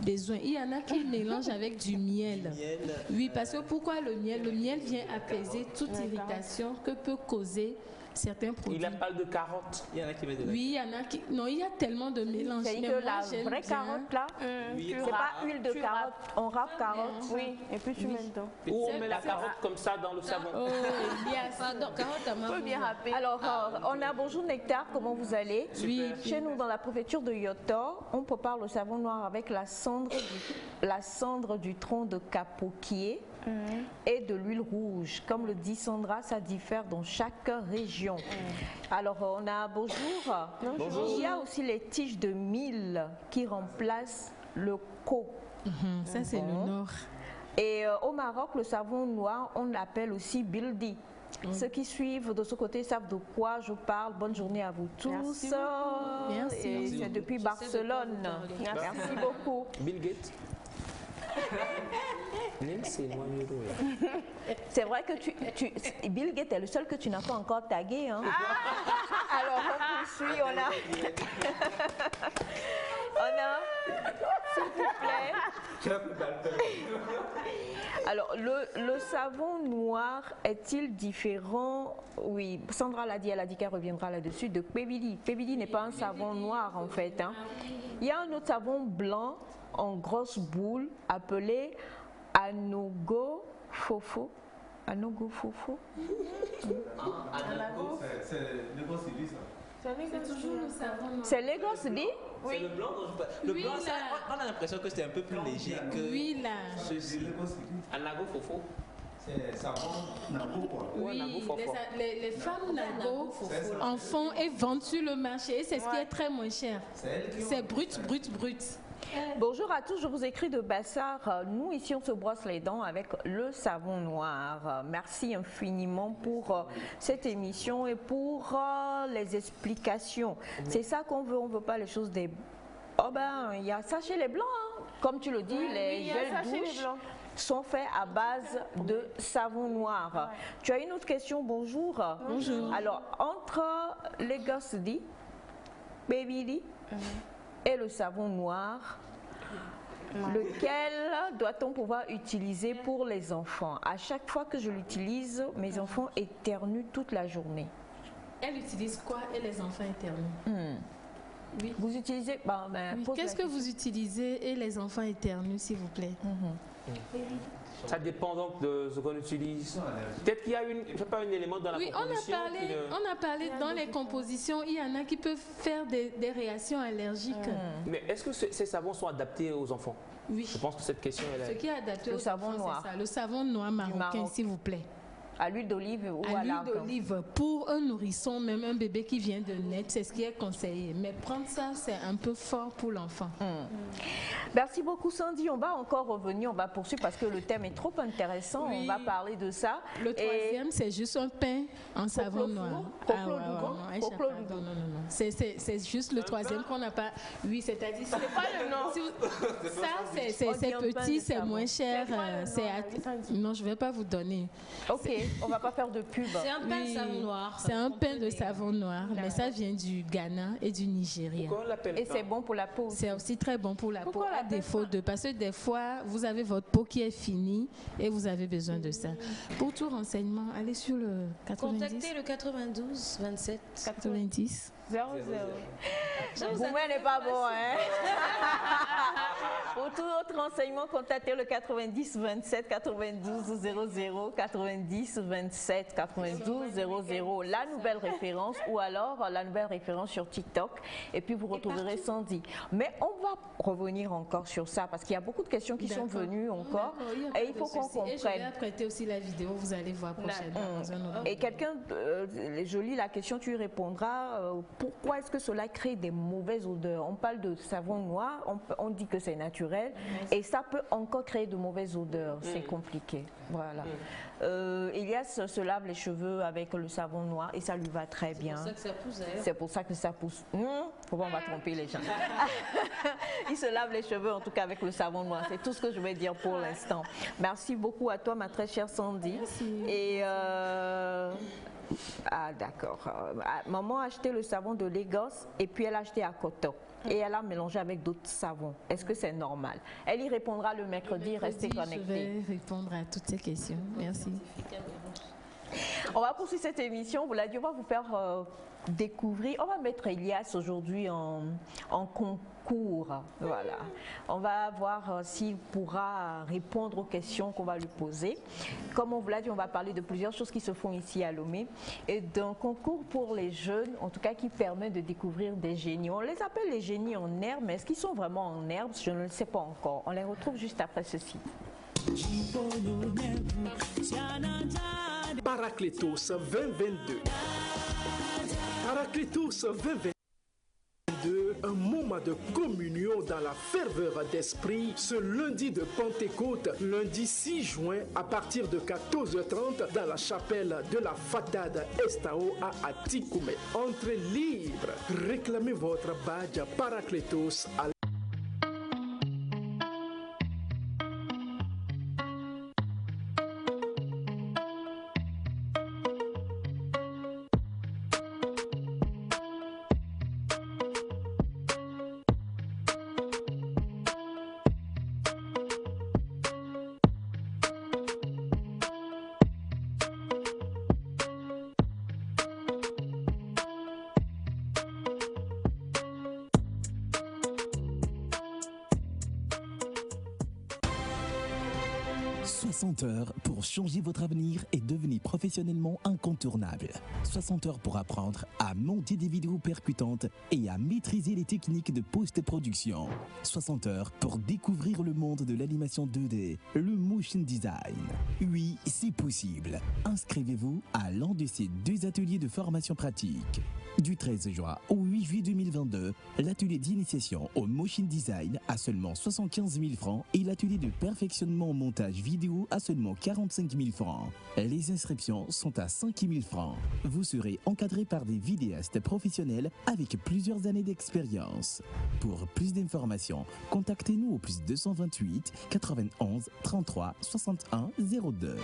besoin. Il y en a qui mélangent avec du miel. Oui, parce que pourquoi le miel? Le miel vient apaiser toute irritation que peut causer certains produits. Il a pas de carottes. Il y en a qui mettent de la... Oui, il y en a qui... Non, il y a tellement de mélanges. C'est que la vraie carotte là, Oui, c'est pas huile de carotte, on râpe carotte. Oui, et puis tu mets dedans. Ou on met la carotte comme ça dans le savon. Oh, Elias. Pardon, carotte à ma Bien râpé. Alors, on a bonjour Nectar, comment vous allez? Oui. Chez nous, dans la préfecture de Yoto, on prépare le savon noir avec la cendre du tronc de capoquier et de l'huile rouge. Comme le dit Sandra, ça diffère dans chaque région. Alors, on a bonjour. Il y a aussi les tiges de mil qui remplacent le co. Ça, c'est le nord. Et au Maroc, le savon noir, on l'appelle aussi bildi. Ceux qui suivent de ce côté savent de quoi je parle. Bonne journée à vous tous. Merci. Et c'est depuis Barcelone. Merci beaucoup. Bill Gates. C'est vrai que Bill Gates est le seul que tu n'as pas encore tagué. Hein? Alors, on poursuit, on a, s'il vous plaît. Alors, le savon noir est-il différent? Oui, Sandra l'a dit, elle a dit qu'elle reviendra là-dessus, de Pebili. Pebili n'est pas un savon noir en fait. Hein. Il y a un autre savon blanc en grosse boule appelé Anogo Fofo. Anogo Fofo. C'est Lagos City, ça. C'est toujours le savon noir. C'est Lagos City? Oui. C'est le blanc dont je parle. Le blanc, ça, on a l'impression que c'était un peu plus léger que... Oui, là. C'est Lagos City. Anago Fofo. C'est savon Nago, quoi. Oui, les femmes Nago en font et vendent sur le marché. Et c'est ce qui est très moins cher. C'est brut. Bonjour à tous, je vous écris de Bassar. Nous, ici, on se brosse les dents avec le savon noir. Merci infiniment pour cette émission et pour les explications. C'est ça qu'on veut, on ne veut pas les choses des... Oh ben, il y a ça chez les Blancs, hein. Comme tu le dis, les gels douches sont faits à base de savon noir. Tu as une autre question, bonjour. Bonjour. Alors, entre les Gossidi, Baby et le savon noir, lequel doit-on pouvoir utiliser pour les enfants? À chaque fois que je l'utilise, mes enfants éternuent toute la journée. Elle utilise quoi et les enfants éternuent? Oui. Vous utilisez... Oui. Qu'est-ce que vous utilisez et les enfants éternuent, s'il vous plaît? Ça dépend donc de ce qu'on utilise. Peut-être qu'il y a un élément dans la composition. On a parlé dans les compositions, il y en a qui peuvent faire des réactions allergiques. Mais est-ce que ces savons sont adaptés aux enfants? Oui. Je pense que cette question est là. Ce qui est adapté au savon noir. Le savon noir marocain, s'il vous plaît. À l'huile d'olive ou à l'huile d'olive. Pour un nourrisson, même un bébé qui vient de naître, c'est ce qui est conseillé. Mais prendre ça, c'est un peu fort pour l'enfant. Merci beaucoup Sandy. On va encore revenir, on va poursuivre parce que le thème est trop intéressant. Oui. On va parler de ça. Le troisième, c'est juste un pain en savon noir. Non. C'est juste le troisième qu'on n'a pas. Oui, c'est-à-dire, c'est pas le nom. Ça, c'est petit, c'est moins cher. Non, je ne vais pas vous donner. Ok, on va pas faire de pub. C'est un pain de savon noir. C'est un pain de savon noir, mais ça vient du Ghana et du Nigeria. Et c'est bon pour la peau. C'est aussi très bon pour la peau. À défaut de, parce que des fois, vous avez votre peau qui est finie et vous avez besoin de ça. Pour tout renseignement, allez sur le 90. Contactez le 92 27 90 00. Vous n'est pas bon, hein? Pour tout autre renseignement, contactez le 90 27 92 00 90 27 92 00. La nouvelle référence ou alors la nouvelle référence sur TikTok. Et puis vous retrouverez Sandy. Mais on va revenir encore sur ça parce qu'il y a beaucoup de questions qui sont venues encore. Et il faut qu'on comprenne. Et je vais apprêter aussi la vidéo, vous allez voir prochainement. Et quelqu'un, je lis la question, tu y répondras. Pourquoi est-ce que cela crée des mauvaises odeurs? On parle de savon noir, on dit que c'est naturel et ça peut encore créer de mauvaises odeurs. C'est compliqué. Voilà. Elias se lave les cheveux avec le savon noir et ça lui va très bien. C'est pour ça que ça pousse. C'est pour ça que ça pousse. Pourquoi on va tromper les gens? Il se lave les cheveux en tout cas avec le savon noir. C'est tout ce que je vais dire pour l'instant. Merci beaucoup à toi, ma très chère Sandy. Merci. Et d'accord. Maman a acheté le savon de Lagos et puis elle a acheté à Koto. Et elle a mélangé avec d'autres savons. Est-ce que c'est normal? Elle y répondra le mercredi. Restez connectés. Je vais répondre à toutes ces questions. Merci. On va poursuivre cette émission. Vous l'avez dit, on va vous faire découvrir. On va mettre Elias aujourd'hui en concours. Voilà. On va voir s'il pourra répondre aux questions qu'on va lui poser. Comme on vous l'a dit, on va parler de plusieurs choses qui se font ici à Lomé et d'un concours pour les jeunes, en tout cas qui permet de découvrir des génies. On les appelle les génies en herbe, mais est-ce qu'ils sont vraiment en herbe? Je ne le sais pas encore. On les retrouve juste après ceci. Paracletos 2022. Paracletos 2022, un moment de communion dans la ferveur d'esprit ce lundi de Pentecôte, lundi 6 juin à partir de 14h30 dans la chapelle de la Fatade Estao à Atikoumé. Entrée libre. Réclamez votre badge Paracletos à heures pour changer votre avenir et devenir professionnellement incontournable. 60 heures pour apprendre à monter des vidéos percutantes et à maîtriser les techniques de post-production. 60 heures pour découvrir le monde de l'animation 2D, le motion design. Oui, c'est possible. Inscrivez-vous à l'un de ces 2 ateliers de formation pratique. Du 13 juin au 8 juillet 2022, l'atelier d'initiation au motion design à seulement 75 000 francs et l'atelier de perfectionnement au montage vidéo à seulement 45 000 francs. Les inscriptions sont à 5 000 francs. Vous serez encadré par des vidéastes professionnels avec plusieurs années d'expérience. Pour plus d'informations, contactez-nous au plus 228 91 33 61 02.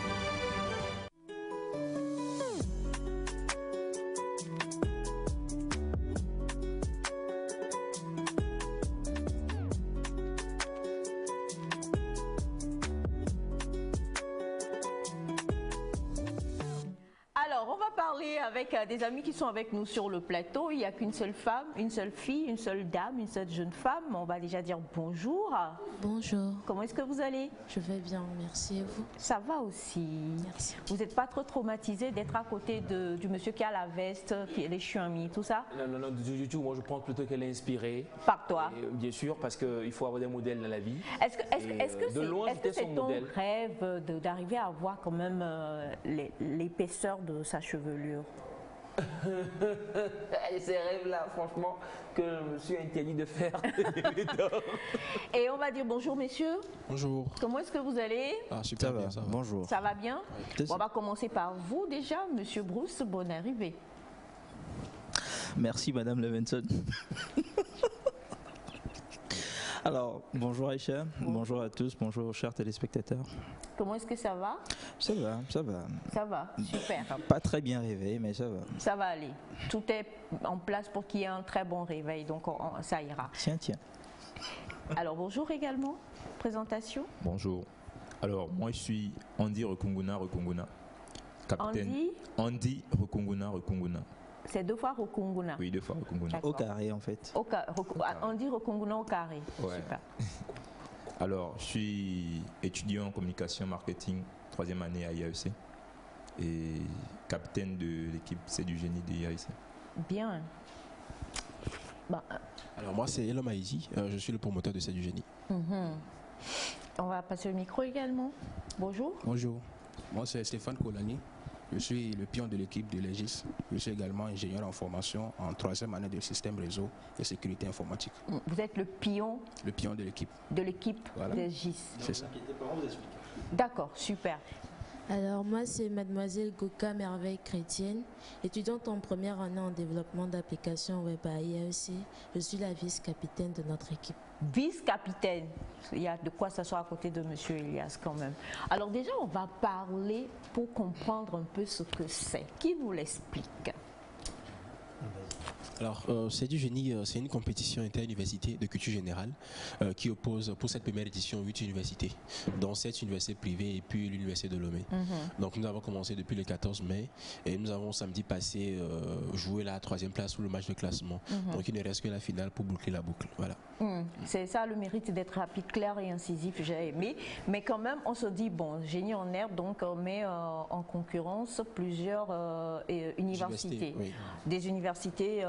Avec des amis qui sont avec nous sur le plateau. Il n'y a qu'une seule femme, une seule fille, une seule dame, une seule jeune femme. On va déjà dire bonjour. Bonjour. Comment est-ce que vous allez? Je vais bien, merci. Et vous? Ça va aussi. Merci. Vous n'êtes pas trop traumatisé d'être à côté du monsieur qui a la veste, qui est les chuamis, tout ça? Non, du tout. Moi, je pense plutôt qu'elle est inspirée. Par toi? Et, bien sûr, parce qu'il faut avoir des modèles dans la vie. Est-ce que c'est ton modèle. rêve d'arriver à avoir quand même l'épaisseur de sa chevelure? Ces rêves-là, franchement, que je me suis interdit de faire. Et on va dire bonjour, messieurs. Bonjour. Comment est-ce que vous allez? Super bien, ça va. Bonjour. Ça va bien? On va commencer par vous déjà, monsieur Bruce, bonne arrivée. Merci, madame Levenson. Alors, bonjour Aïcha, bonjour à tous, bonjour chers téléspectateurs. Comment est-ce que ça va? Ça va, ça va. Ça va, super. Pas très bien réveillé, mais ça va. Ça va aller. Tout est en place pour qu'il y ait un très bon réveil, donc ça ira. Tiens. Alors, bonjour également. Présentation. Bonjour. Alors, moi je suis Andy Rekunguna. Capitaine. Andy Rekunguna. C'est 2 fois Rekunguna. Oui, 2 fois Rekunguna. Au carré en fait. Andy Rekunguna au carré. Ouais. Super. Alors, je suis étudiant en communication marketing, 3e année à IAEC et capitaine de l'équipe C'est du génie de IAEC. Bien. Alors moi c'est Elom Aïzi, je suis le promoteur de C'est du génie. On va passer le micro également. Bonjour. Bonjour. Moi c'est Stéphane Kolani. Je suis le pion de l'équipe de l'EGIS. Je suis également ingénieur en formation en 3e année de système réseau et sécurité informatique. Vous êtes le pion? Le pion de l'équipe. De l'équipe d'EGIS. C'est ça. D'accord, super. Alors moi c'est mademoiselle Goka Merveille Chrétienne, étudiante en 1re année en développement d'applications web à IAEC. Je suis la vice-capitaine de notre équipe. Vice-capitaine, il y a de quoi s'asseoir à côté de monsieur Elias quand même. Alors déjà on va parler pour comprendre un peu ce que c'est. Qui vous l'explique? Alors, c'est du génie, c'est une compétition interuniversité de culture générale qui oppose pour cette première édition 8 universités, dont 7 universités privées et puis l'université de Lomé. Donc, nous avons commencé depuis le 14 mai et nous avons samedi passé joué la 3e place pour le match de classement. Donc, il ne reste que la finale pour boucler la boucle. Voilà. C'est ça le mérite d'être rapide, clair et incisif, j'ai aimé. Mais quand même, on se dit, bon, génie en herbe, donc on met en concurrence plusieurs universités. Oui. Des universités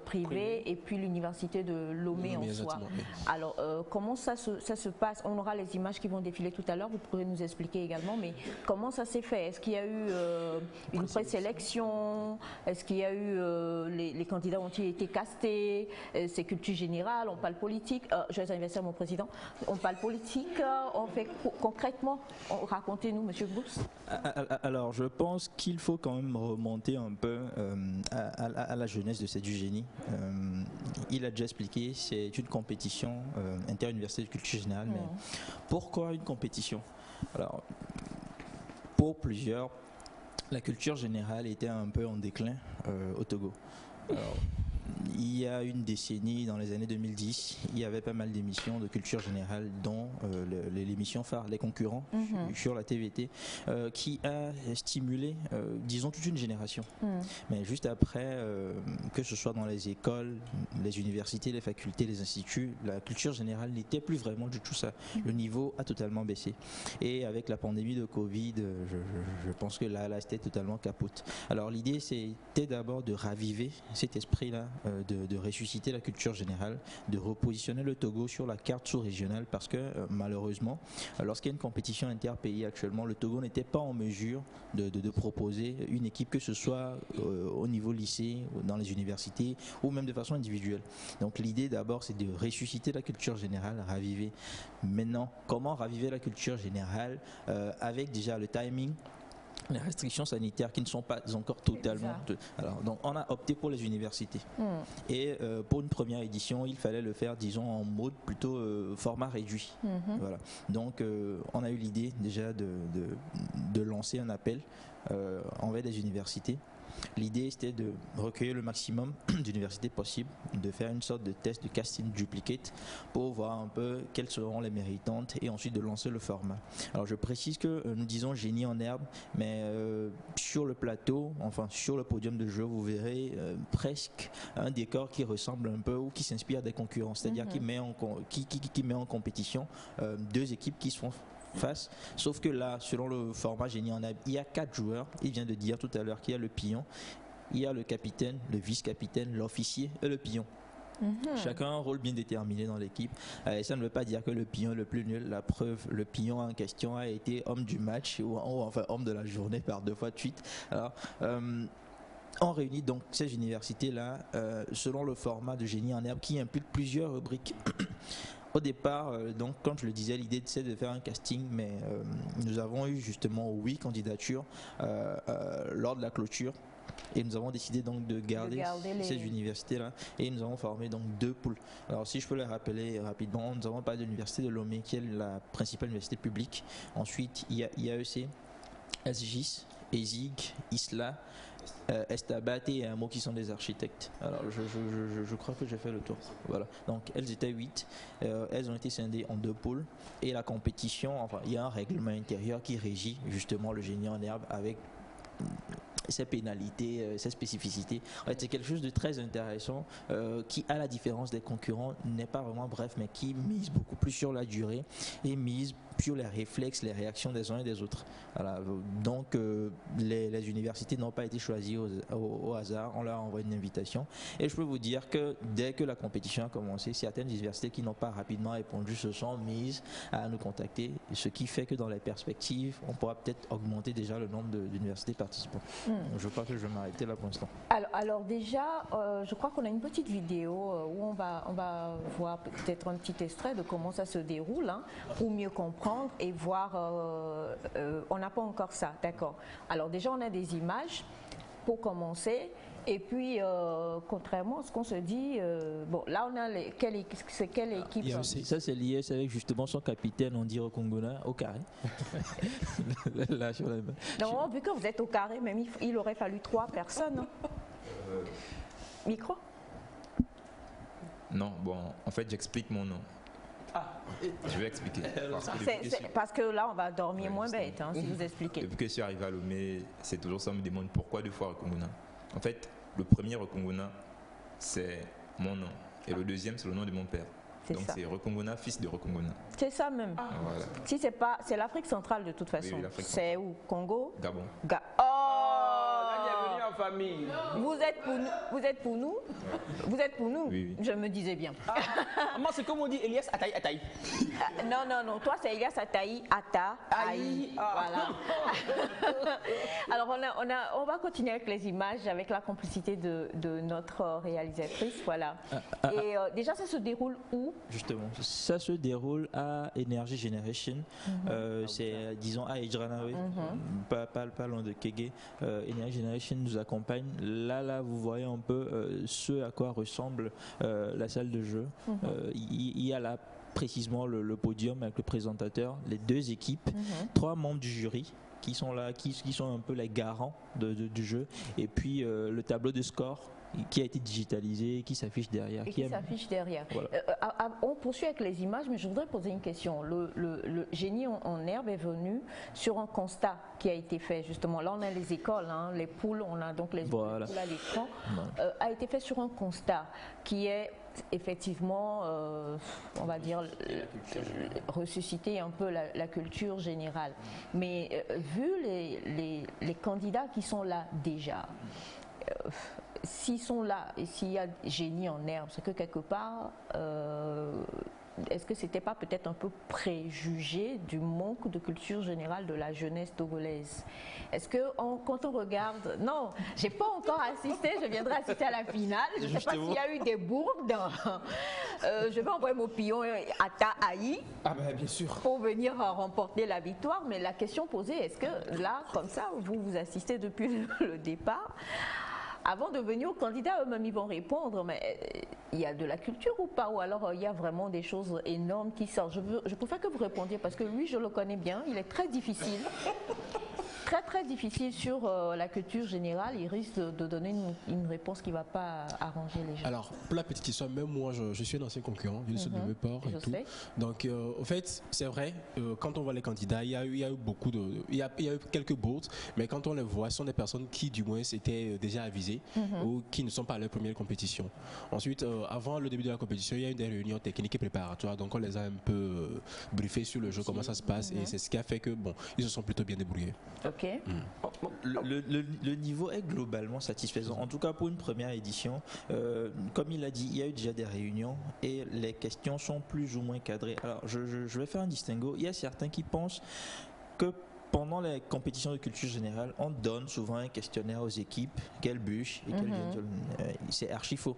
privées et puis l'université de Lomé en soi. Oui. Alors, comment ça se passe? On aura les images qui vont défiler tout à l'heure, vous pourrez nous expliquer également, mais comment ça s'est fait? Est-ce qu'il y a eu une présélection? Est-ce qu'il y a eu les candidats ont-ils été castés? C'est culture générale, on parle politique. Joyeux anniversaire mon président. On parle politique, on fait concrètement. Racontez-nous, Monsieur Brousse. Alors, je pense qu'il faut quand même remonter un peu à la jeunesse de cette génie. Il a déjà expliqué, c'est une compétition interuniversité de culture générale. Mais pourquoi une compétition? Alors, pour plusieurs, la culture générale était un peu en déclin au Togo. Alors, il y a une décennie, dans les années 2010, il y avait pas mal d'émissions de culture générale, dont l'émission phare, Les Concurrents, sur la TVT, qui a stimulé, disons, toute une génération. Mais juste après, que ce soit dans les écoles, les universités, les facultés, les instituts, la culture générale n'était plus vraiment du tout ça. Le niveau a totalement baissé. Et avec la pandémie de Covid, je pense que là c'était totalement capote. Alors l'idée, c'était d'abord de raviver cet esprit-là, de ressusciter la culture générale, de repositionner le Togo sur la carte sous-régionale parce que malheureusement, lorsqu'il y a une compétition interpays actuellement, le Togo n'était pas en mesure de proposer une équipe, que ce soit au niveau lycée, dans les universités ou même de façon individuelle. Donc l'idée d'abord, c'est de ressusciter la culture générale, raviver. Maintenant, comment raviver la culture générale avec déjà le timing, les restrictions sanitaires qui ne sont pas encore totalement... Alors, donc on a opté pour les universités. Et pour une première édition, il fallait le faire, disons, en mode plutôt format réduit. Voilà. Donc on a eu l'idée déjà de lancer un appel envers des universités. L'idée, c'était de recueillir le maximum d'universités possibles, de faire une sorte de test de casting duplicate pour voir un peu quelles seront les méritantes et ensuite de lancer le format. Alors, je précise que nous disons génie en herbe, mais sur le plateau, enfin sur le podium de jeu, vous verrez presque un décor qui ressemble un peu ou qui s'inspire des concurrents, c'est-à-dire qui met en compétition deux équipes qui sont face, sauf que là, selon le format génie en herbe, il y a 4 joueurs. Il vient de dire tout à l'heure qu'il y a le pion, il y a le capitaine, le vice-capitaine, l'officier et le pion. Chacun a un rôle bien déterminé dans l'équipe. Ça ne veut pas dire que le pion est le plus nul. La preuve, le pion en question a été homme du match ou enfin homme de la journée par 2 fois de suite. Alors, on réunit donc ces universités-là selon le format de génie en herbe qui implique plusieurs rubriques. Au départ, donc, comme je le disais, l'idée c'est de faire un casting, mais nous avons eu justement 8 candidatures lors de la clôture. Et nous avons décidé donc de garder ces universités-là et nous avons formé donc 2 poules. Alors si je peux les rappeler rapidement, nous avons parlé de l'université de Lomé qui est la principale université publique. Ensuite, il y a IAEC, SGIS, ESIG, ISLA, Estabat et un mot qui sont des architectes. Alors je crois que j'ai fait le tour. Voilà. Donc elles étaient 8. Elles ont été scindées en 2 pôles et la compétition, enfin il y a un règlement intérieur qui régit justement le génie en herbe avec ses pénalités, ses spécificités. En fait, c'est quelque chose de très intéressant qui, à la différence des concurrents, n'est pas vraiment bref, mais qui mise beaucoup plus sur la durée et mise sur les réflexes, les réactions des uns et des autres. Voilà. Donc, les universités n'ont pas été choisies au hasard. On leur a envoyé une invitation. Et je peux vous dire que dès que la compétition a commencé, certaines universités qui n'ont pas rapidement répondu se sont mises à nous contacter, ce qui fait que dans les perspectives, on pourra peut-être augmenter déjà le nombre d'universités participantes. Je crois que je vais m'arrêter là pour l'instant. Alors déjà, je crois qu'on a une petite vidéo où on va voir peut-être un petit extrait de comment ça se déroule, hein, pour mieux comprendre et voir. On n'a pas encore ça, d'accord. Alors déjà, on a des images pour commencer. Et puis, contrairement à ce qu'on se dit, bon, là, on a quelle équipe ça, c'est lié avec justement son capitaine, on dit au Congona, au carré. Là, sur la... Non, vu que vous êtes au carré, même il aurait fallu 3 personnes. Hein. Micro? Non, bon, en fait, j'explique mon nom. Je vais expliquer. Parce que là, on va dormir moins bête si vous expliquez. Depuis que je suis arrivé à Lomé, c'est toujours ça, on me demande pourquoi 2 fois Rekongona. En fait, le premier Rekongona, c'est mon nom. Et le deuxième, c'est le nom de mon père. Donc c'est Rekongona, fils de Rekongona. C'est ça même. Voilà. Si c'est pas, c'est l'Afrique centrale de toute façon. Oui, c'est où? Congo? Gabon. Bienvenue en famille. Vous êtes pour nous? Vous êtes pour nous? Vous êtes pour nous? Oui. Je me disais bien. Moi, c'est comme on dit Elias Ataï Ataï. Non. Toi, c'est Elias Ataï Ataï. Voilà. Alors, on va continuer avec les images, avec la complicité de notre réalisatrice. Voilà. Et déjà, ça se déroule où? Justement, ça se déroule à Energy Generation. C'est, disons, à Ejranawe, pas loin de Kege. Energy Generation nous accompagne. Là, vous voyez un peu ce à quoi ressemble la salle de jeu. Il y a là précisément le podium avec le présentateur, les 2 équipes, 3 membres du jury qui sont là, qui sont un peu les garants du jeu, et puis le tableau de score qui a été digitalisé, qui s'affiche derrière. Voilà. On poursuit avec les images, mais je voudrais poser une question. Le génie en herbe est venu sur un constat qui a été fait, justement. Là, on a les écoles, les poules, on a donc les poules à l'écran. A été fait sur un constat qui est effectivement, on va dire, ressusciter un peu la culture générale. Mais vu les candidats qui sont là déjà, s'ils sont là et s'il y a génie en herbe, c'est que quelque part, est-ce que c'était pas peut-être un peu préjugé du manque de culture générale de la jeunesse togolaise? Est-ce que quand on regarde, non, j'ai pas encore assisté, je viendrai assister à la finale, je ne sais pas s'il y a eu des bourdes. Je vais envoyer mon pion à Tahaï bien sûr, pour venir remporter la victoire, mais la question posée, est-ce que là, comme ça, vous assistez depuis le départ? Avant de venir aux candidats, eux-mêmes, ils vont répondre, mais il y a de la culture ou pas? Ou alors il y a vraiment des choses énormes qui sortent? Je préfère que vous répondiez parce que lui, je le connais bien, il est très difficile. Très difficile sur la culture générale. Il risque de donner une réponse qui ne va pas arranger les gens. Alors, pour la petite histoire, même moi, je suis un ancien concurrent, je suis de mes ports et tout. Donc, au fait, c'est vrai, quand on voit les candidats, il y a eu quelques bourdes, mais quand on les voit, ce sont des personnes qui, du moins, étaient déjà avisées ou qui ne sont pas à leur première compétition. Ensuite, avant le début de la compétition, il y a eu des réunions techniques et préparatoires, donc on les a un peu briefés sur le jeu, comment ça se passe, et c'est ce qui a fait que, bon, ils se sont plutôt bien débrouillés. Ok. Le niveau est globalement satisfaisant, en tout cas pour une première édition. Comme il a dit, il y a eu déjà des réunions et les questions sont plus ou moins cadrées. Alors je vais faire un distinguo. Il y a certains qui pensent que pendant les compétitions de culture générale, on donne souvent un questionnaire aux équipes qu'elles bûchent et qu'elles viennent. C'est archi faux.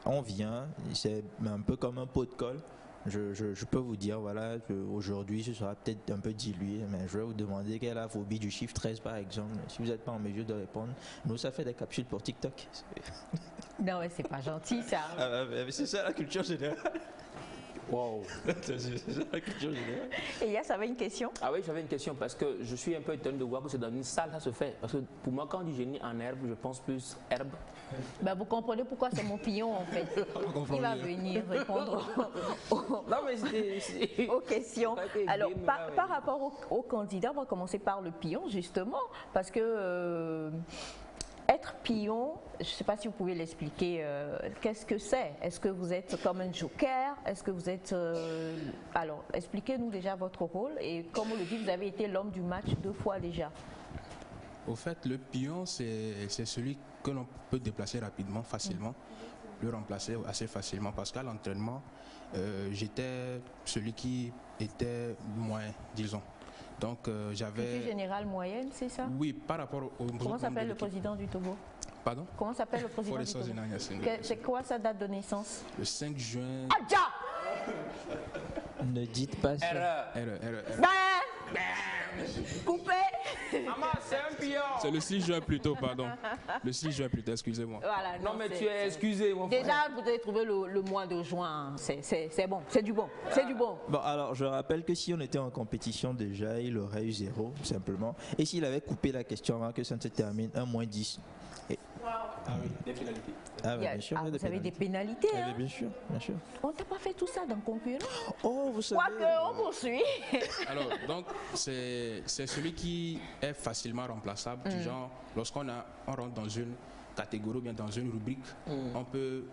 On vient, c'est un peu comme un pot de colle. Je peux vous dire, voilà, aujourd'hui ce sera peut-être un peu dilué, mais je vais vous demander quelle est la phobie du chiffre 13 par exemple. Si vous n'êtes pas en mesure de répondre, nous ça fait des capsules pour TikTok. Non, mais c'est pas gentil ça. C'est ça la culture générale. Wow. La culture générale. Et Yass avait une question? Ah oui, j'avais une question parce que je suis un peu étonné de voir que c'est dans une salle ça se fait. Parce que pour moi, quand on dit génie en herbe, je pense plus herbe. Ben, vous comprenez pourquoi c'est mon pion en fait. Il va venir répondre aux questions. Alors, par rapport aux candidats, on va commencer par le pion justement parce que être pion, je ne sais pas si vous pouvez l'expliquer, qu'est-ce que c'est? Est-ce que vous êtes comme un joker? Est-ce que vous êtes... Alors, expliquez-nous déjà votre rôle et comme on le dit, vous avez été l'homme du match 2 fois déjà. Au fait, le pion, c'est celui que l'on peut déplacer rapidement, facilement, le remplacer assez facilement parce qu'à l'entraînement, j'étais celui qui était moins, disons. Donc j'avais... Culture générale moyenne, c'est ça? Oui, par rapport au... Comment s'appelle le président du Togo? Pardon? Comment s'appelle le président du Togo? C'est quoi sa date de naissance? Le 5 juin... Adja! Ne dites pas ça. Erreur. Coupé. Maman, c'est un pion. C'est le 6 juin plutôt, pardon. Le 6 juin plutôt, excusez-moi. Voilà, non mais tu es excusé, mon frère. Déjà, vous avez trouvé le mois de juin. C'est bon, c'est du bon. C'est du bon. Bon, alors, je rappelle que si on était en compétition déjà, il aurait eu 0, simplement. Et s'il avait coupé la question avant que ça ne se termine, 1 moins 10. Ah oui, des pénalités. Ah, oui, bien sûr, il y a vous avez des pénalités. Ah, Hein? bien sûr, bien sûr. On t'a pas fait tout ça dans le concurrent? Oh, vous savez. Quoique, on poursuit. Alors, donc, c'est celui qui est facilement remplaçable, du genre, lorsqu'on rentre dans une catégorie ou bien dans une rubrique, on peut,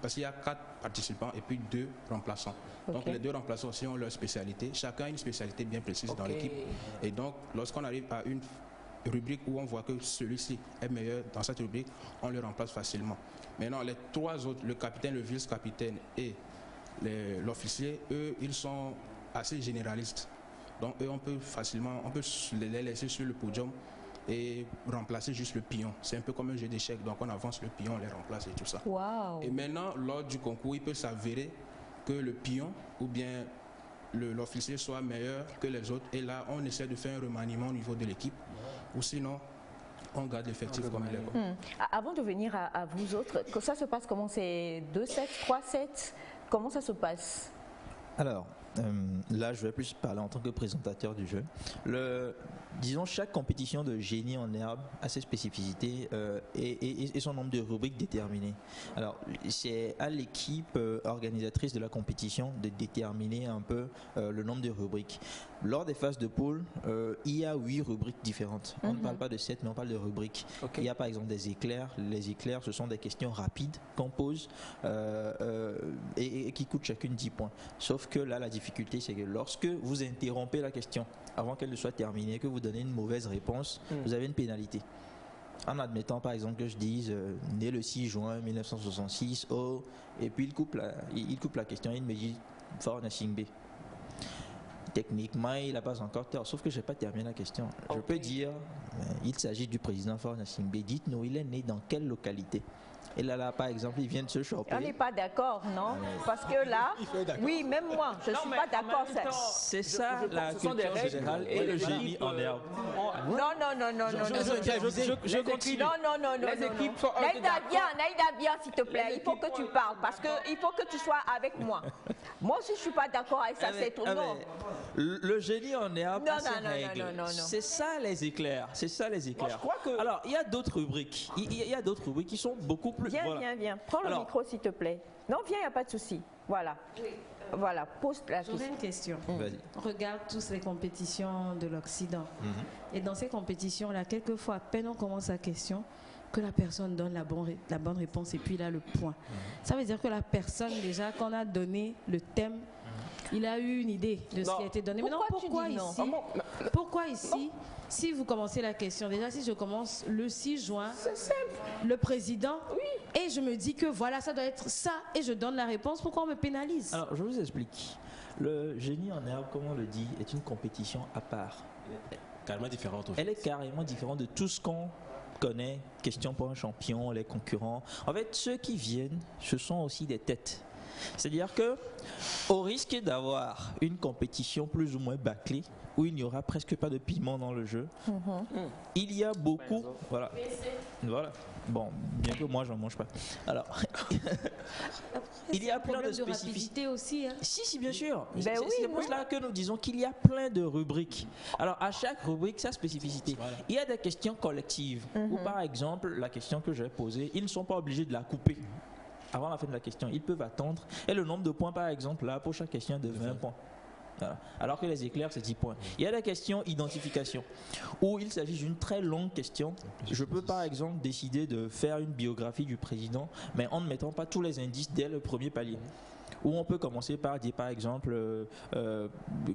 parce qu'il y a 4 participants et puis 2 remplaçants. Donc les 2 remplaçants aussi ont leur spécialité, chacun a une spécialité bien précise dans l'équipe. Et donc, lorsqu'on arrive à une rubrique où on voit que celui-ci est meilleur dans cette rubrique, on le remplace facilement. Maintenant, les 3 autres, le capitaine, le vice-capitaine et l'officier, eux, ils sont assez généralistes. Donc eux, on peut les laisser sur le podium et remplacer juste le pion. C'est un peu comme un jeu d'échecs, donc on avance le pion, on les remplace et tout ça. Wow. Et maintenant, lors du concours, il peut s'avérer que le pion ou bien l'officier soit meilleur que les autres. Et là, on essaie de faire un remaniement au niveau de l'équipe. Ou sinon, on garde l'effectif comme il est. Avant de venir à vous autres, que ça se passe comment? C'est 2-7, 3-7? Comment ça se passe? Alors, là, je vais plus parler en tant que présentateur du jeu. Disons, chaque compétition de génie en herbe a ses spécificités et son nombre de rubriques déterminées. Alors, c'est à l'équipe organisatrice de la compétition de déterminer un peu le nombre de rubriques. Lors des phases de poule, il y a 8 rubriques différentes. On ne parle pas de 7, mais on parle de rubriques. Il y a par exemple des éclairs. Les éclairs, ce sont des questions rapides qu'on pose et qui coûtent chacune 10 points. Sauf que là, la difficulté, c'est que lorsque vous interrompez la question avant qu'elle ne soit terminée, que vous donnez une mauvaise réponse, vous avez une pénalité. En admettant par exemple que je dise né le 6 juin 1966, et puis il coupe la question et il me dit Faure Singbe. Techniquement, il n'a pas encore tort, sauf que je n'ai pas terminé la question. Je peux dire, il s'agit du président Faure Singbe. Dites-nous, il est né dans quelle localité? Et là, par exemple, il vient de se choper. On n'est pas d'accord, non? Parce que là, oui, même moi, je ne suis pas d'accord. C'est ça la culture générale et le génie en herbe. Non. Je continue. Non. Les équipes sont Naïda, viens, s'il te plaît. Il faut que tu parles parce qu'il faut que tu sois avec moi. Moi aussi, je ne suis pas d'accord avec ça, c'est tout. Non. Le génie en herbe a ses règles. C'est ça les éclairs. C'est ça les éclairs. Moi, je crois que... Alors, il y a d'autres rubriques. Il y a d'autres rubriques qui sont beaucoup plus... Viens. Prends le micro, s'il te plaît. Non, viens, il n'y a pas de souci. Voilà. Voilà, pose la question. J'aurais une question. On regarde tous les compétitions de l'Occident. Et dans ces compétitions-là, quelquefois, à peine on commence la question, que la personne donne la bonne réponse et puis il a le point. Ça veut dire que la personne, déjà, qu'on a donné le thème, il a eu une idée de ce qui a été donné. Mais non, pourquoi ici, si vous commencez la question, déjà si je commence le 6 juin, le président, et je me dis que voilà, ça doit être ça, et je donne la réponse, pourquoi on me pénalise? Alors, je vous explique. Le génie en herbe, comme on le dit, est une compétition à part. Carrément différente. Elle est carrément différente de tout ce qu'on connaît, question pour un champion, les concurrents. En fait, ceux qui viennent, ce sont aussi des têtes. C'est-à-dire que, au risque d'avoir une compétition plus ou moins bâclée, où il n'y aura presque pas de piment dans le jeu, il y a beaucoup... Voilà. Bon, bien que moi, je n'en mange pas. Alors, il y a plein de spécificités aussi. Hein. Si, bien sûr. C'est pour cela que nous disons qu'il y a plein de rubriques. Alors, à chaque rubrique, sa spécificité. Il y a des questions collectives, où par exemple, la question que je vais poser, ils ne sont pas obligés de la couper avant la fin de la question. Ils peuvent attendre. Et le nombre de points, par exemple, là, pour chaque question est de 20 points. Voilà. Alors que les éclairs, c'est 10 points. Il y a des questions identification, où il s'agit d'une très longue question. Je peux par exemple décider de faire une biographie du président, mais en ne mettant pas tous les indices dès le premier palier. Où on peut commencer par dire par exemple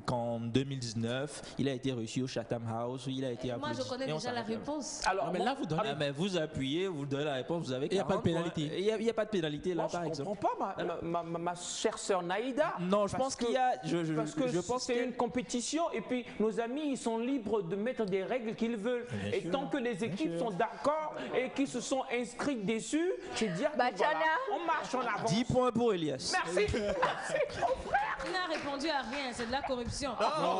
qu'en 2019 il a été reçu au Chatham House, où il a été applaudi. Moi je connais déjà la réponse. Alors mais là vous donnez, mais vous appuyez, vous donnez la réponse, vous avez 40 points. Il n'y a pas de pénalité. Il n'y a pas de pénalité là. Moi, par exemple. Je comprends pas ma chère sœur Naïda. Non, je pense qu'il y a. Je pense que c'est une compétition et puis nos amis ils sont libres de mettre des règles qu'ils veulent. Bien et sûr. Tant que les équipes sont d'accord et qui se sont inscrites dessus, c'est dire que voilà, on marche en avant. 10 points pour Elias. Merci. Il n'a répondu à rien, c'est de la corruption. Non,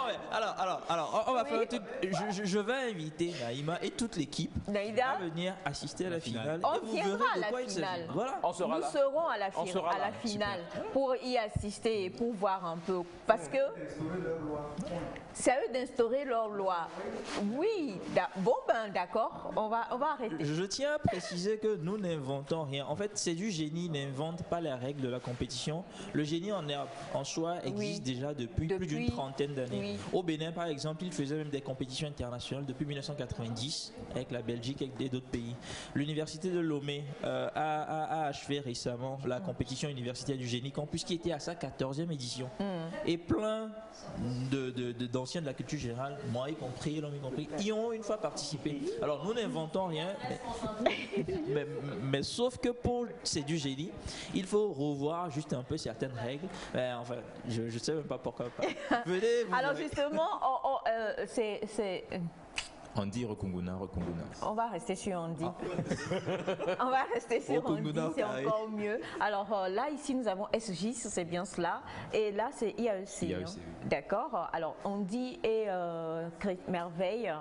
mais alors, on va faire un truc. Je vais inviter Naïma et toute l'équipe à venir assister à la finale. On et vous viendra verrez de à quoi la il s'agit. finale. Voilà. Nous serons à la finale pour y assister et pour voir un peu. Parce que c'est à eux d'instaurer leur loi. Oui, bon ben d'accord, on va arrêter. Je tiens à préciser que nous n'inventons rien. En fait, c'est du génie, n'invente pas les règles de la compétition. Le génie en soi existe déjà depuis plus d'une trentaine d'années. Oui. Au Bénin, par exemple, ils faisaient même des compétitions internationales depuis 1990 avec la Belgique et d'autres pays. L'université de Lomé a achevé récemment la compétition universitaire du génie campus qui était à sa 14e édition. Et plein d'anciens de la culture générale, moi y compris, l'homme y compris, y ont une fois participé. Alors nous n'inventons rien, mais sauf que pour c'est du génie, il faut revoir juste un peu certaines règles. Enfin, je ne sais même pas pourquoi pas. Venez, alors justement, c'est... Andy Rekongona. On va rester sur Andy. On va rester sur Andy, c'est encore mieux. Alors là, ici, nous avons SGIS, c'est bien cela. Et là, c'est IAEC. Hein. D'accord. Alors, Andy et Merveille,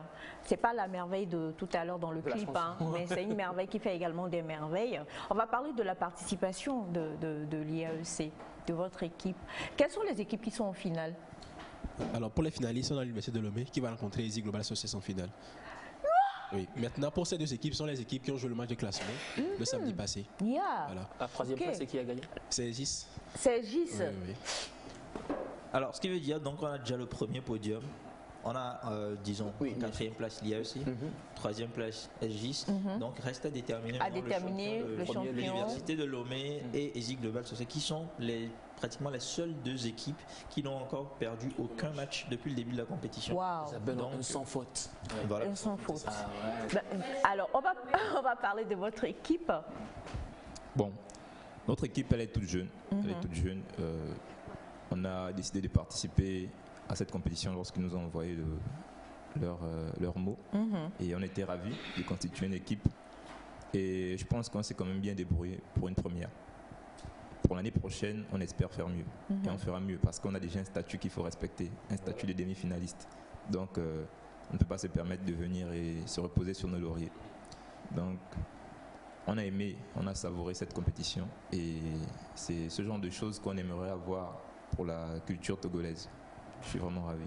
c'est pas la merveille de tout à l'heure dans le clip, hein, mais c'est une merveille qui fait également des merveilles. On va parler de la participation de l'IAEC, de votre équipe. Quelles sont les équipes qui sont en finale? Alors pour les finalistes, on a l'Université de Lomé qui va rencontrer ESI Global Association en finale. Oui. Maintenant, pour ces deux équipes, ce sont les équipes qui ont joué le match de classement le samedi passé. Voilà. La troisième place, c'est qui a gagné? C'est ESIS. C'est ESIS. Oui. Alors, ce qui veut dire, donc on a déjà le premier podium. On a, disons, quatrième place l'IAEC, troisième place SGIS. Donc, reste à déterminer, le champion de l'Université de Lomé et ESI Global Association, qui sont pratiquement les seules deux équipes qui n'ont encore perdu aucun match depuis le début de la compétition. Donc, sans faute. Voilà. Sans faute. Alors, on va parler de votre équipe. Bon, notre équipe, elle est toute jeune. Elle est toute jeune. On a décidé de participer à cette compétition lorsqu'ils nous ont envoyé leur mot. Et on était ravis de constituer une équipe. Et je pense qu'on s'est quand même bien débrouillé pour une première. Pour l'année prochaine, on espère faire mieux. Et on fera mieux parce qu'on a déjà un statut qu'il faut respecter, un statut de demi-finaliste. Donc, on ne peut pas se permettre de venir et se reposer sur nos lauriers. Donc, on a aimé, on a savouré cette compétition. Et c'est ce genre de choses qu'on aimerait avoir pour la culture togolaise. Je suis vraiment ravi.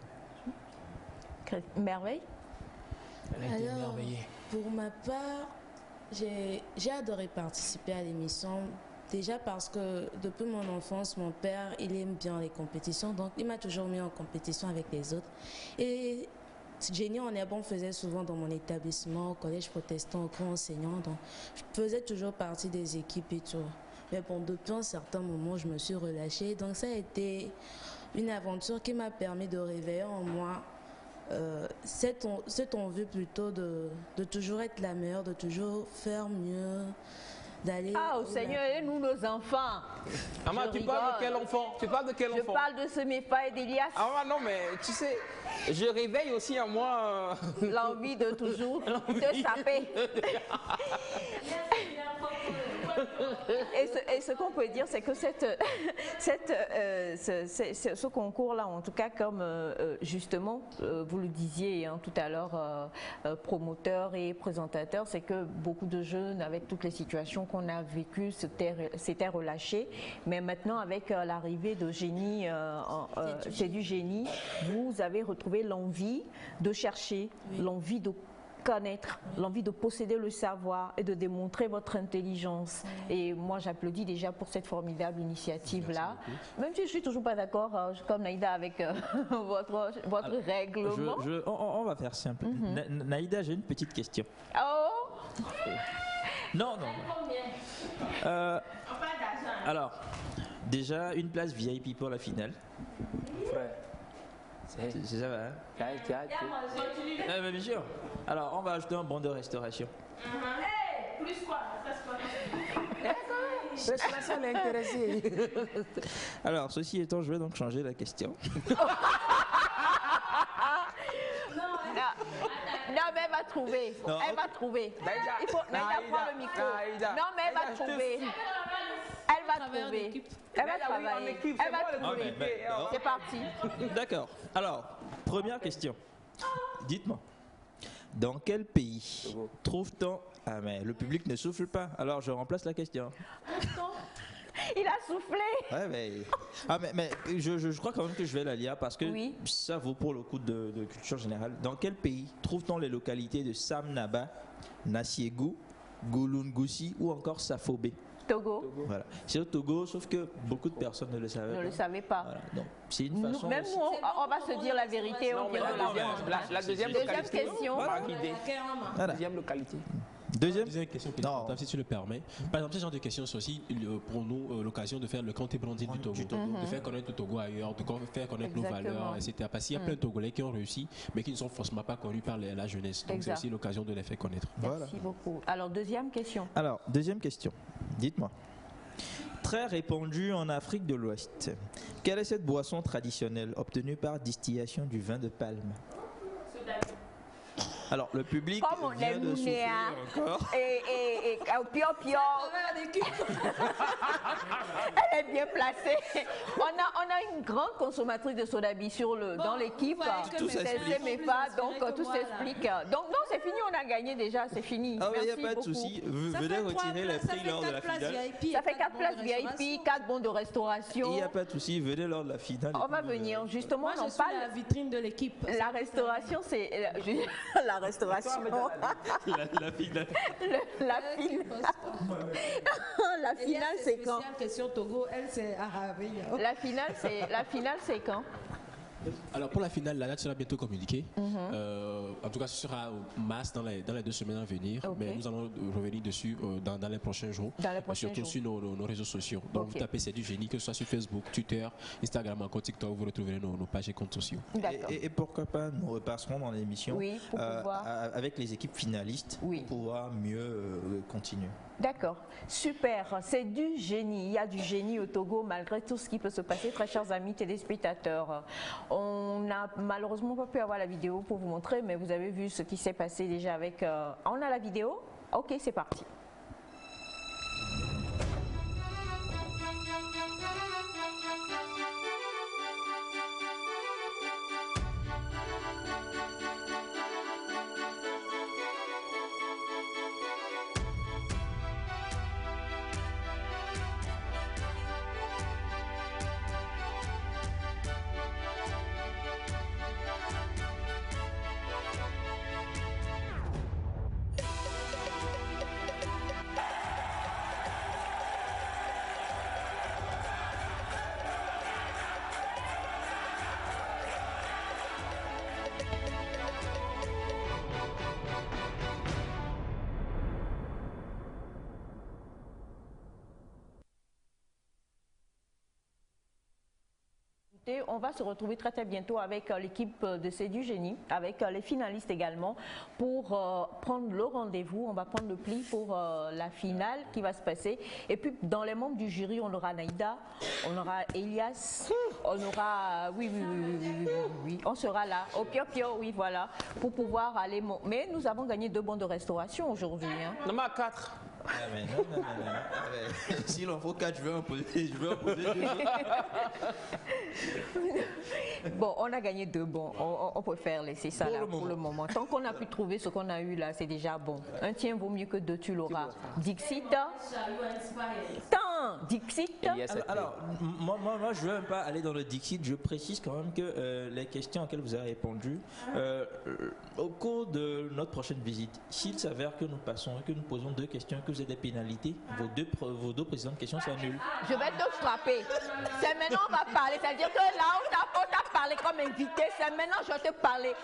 Merveille? Elle a été émerveillée. Pour ma part, j'ai adoré participer à l'émission. Déjà parce que depuis mon enfance, mon père, il aime bien les compétitions. Donc, il m'a toujours mis en compétition avec les autres. Et Génie en Herbon faisait souvent dans mon établissement, au collège protestant, au grand enseignant. Donc, je faisais toujours partie des équipes et tout. Mais bon, depuis un certain moment, je me suis relâchée. Donc, ça a été une aventure qui m'a permis de réveiller en moi cette envie plutôt de toujours être la meilleure, de toujours faire mieux. Au Seigneur, et nous, nos enfants. Maman, tu parles de quel enfant? Je parle de Semefa et d'Elias. Non, mais tu sais, je réveille aussi en moi l'envie de toujours te saper. Et ce qu'on peut dire, c'est que ce concours-là, en tout cas, comme justement, vous le disiez tout à l'heure, promoteur et présentateur, c'est que beaucoup de jeunes, avec toutes les situations qu'on a vécues, s'étaient relâchés. Mais maintenant, avec l'arrivée de Génie, c'est du génie, vous avez retrouvé l'envie de chercher, l'envie de connaître, l'envie de posséder le savoir et de démontrer votre intelligence. Et moi, j'applaudis déjà pour cette formidable initiative-là. Même si je suis toujours pas d'accord, comme Naïda, avec votre règlement. On va faire simple. Naïda, j'ai une petite question. Non. Alors, déjà, une place VIP pour la finale. C'est ça, hein? Bien sûr. Alors, on va ajouter un bon de restauration. Plus quoi? Restauration est intéressée. Alors, ceci étant, je vais donc changer la question. Non, mais va trouver. Non, Elle va trouver. Il faut prendre le micro. Non, mais elle va trouver. Elle va trouver. Elle va travailler. Elle va trouver. C'est parti. D'accord. Alors, première question. Dites-moi, dans quel pays trouve-t-on... Ah mais le public ne souffle pas, alors je remplace la question. Il a soufflé. Ouais, mais je crois quand même que je vais la lire parce que ça vaut pour le coup de culture générale. Dans quel pays trouve-t-on les localités de Samnaba, Nasiégou, Goulungoussi ou encore Safobé? Togo. Voilà. C'est au Togo, sauf que beaucoup de personnes ne le savaient pas. Ne le savaient pas. Voilà. Donc, c'est une façon. Même nous, on va se dire la vérité. La deuxième question. Deuxième localité. Deuxième question si tu le permets. Par exemple, ce genre de questions, c'est aussi pour nous l'occasion de faire le compte branding du Togo, de faire connaître le Togo ailleurs, de faire connaître nos valeurs, etc. Parce qu'il y a plein de Togolais qui ont réussi, mais qui ne sont forcément pas connus par la jeunesse. Donc c'est aussi l'occasion de les faire connaître. Merci beaucoup. Alors, deuxième question. Dites-moi. Très répandue en Afrique de l'Ouest, quelle est cette boisson traditionnelle obtenue par distillation du vin de palme? Alors, le public vient de souffler encore. Et Pio. Elle est bien placée. On a une grande consommatrice de soda-bi dans l'équipe. Tout s'explique. Donc, tout s'explique. Donc, non, c'est fini, on a gagné déjà, c'est fini. Ah oui, il n'y a pas de souci. Venez retirer les prix lors de la finale. Ça fait 4 places VIP, 4 bons de restauration. Il n'y a pas de souci, venez lors de la finale. On va venir, justement, on en parle. La vitrine de l'équipe. La restauration, c'est... La restauration. La finale. La finale, c'est quand? Question Togo, elle, c'est arabe. La finale, c'est quand? Alors pour la finale, la date sera bientôt communiquée. En tout cas, ce sera au mars dans les 2 semaines à venir. Mais nous allons revenir dessus dans les prochains jours. Surtout sur nos réseaux sociaux. Donc vous tapez C'est du génie, que ce soit sur Facebook, Twitter, Instagram, encore TikTok, vous retrouverez nos pages et comptes sociaux. Et pourquoi pas nous repasserons dans l'émission avec les équipes finalistes pour pouvoir mieux continuer. D'accord, super, c'est du génie. Il y a du génie au Togo malgré tout ce qui peut se passer, très chers amis téléspectateurs. On n'a malheureusement pas pu avoir la vidéo pour vous montrer, mais vous avez vu ce qui s'est passé déjà avec... On a la vidéo? Ok, c'est parti. On va se retrouver très très bientôt avec l'équipe de C'est du génie, avec les finalistes également, pour prendre le rendez-vous. On va prendre le pli pour la finale qui va se passer. Et puis dans les membres du jury, on aura Naïda, on aura Elias, on aura... Oui, on sera là. Au Pio, oui, voilà, pour pouvoir aller... Mais nous avons gagné 2 bons de restauration aujourd'hui. Non, mais 4. Ah mais non. S'il en faut 4, je veux en poser 2. Bon, on a gagné 2 bons. On peut laisser ça là pour le moment. Tant qu'on a pu trouver ce qu'on a eu là, c'est déjà bon. Un tien vaut mieux que 2, tu l'auras. Dixit. Dixit. Alors, moi, je ne veux même pas aller dans le Dixit. Je précise quand même que les questions auxquelles vous avez répondu, au cours de notre prochaine visite, s'il s'avère que nous passons et que nous posons 2 questions, que vous avez des pénalités, vos deux précédentes questions s'annulent. Je vais te frapper. C'est maintenant on va parler. C'est-à-dire que là, on t'a parlé comme invité. C'est maintenant je vais te parler.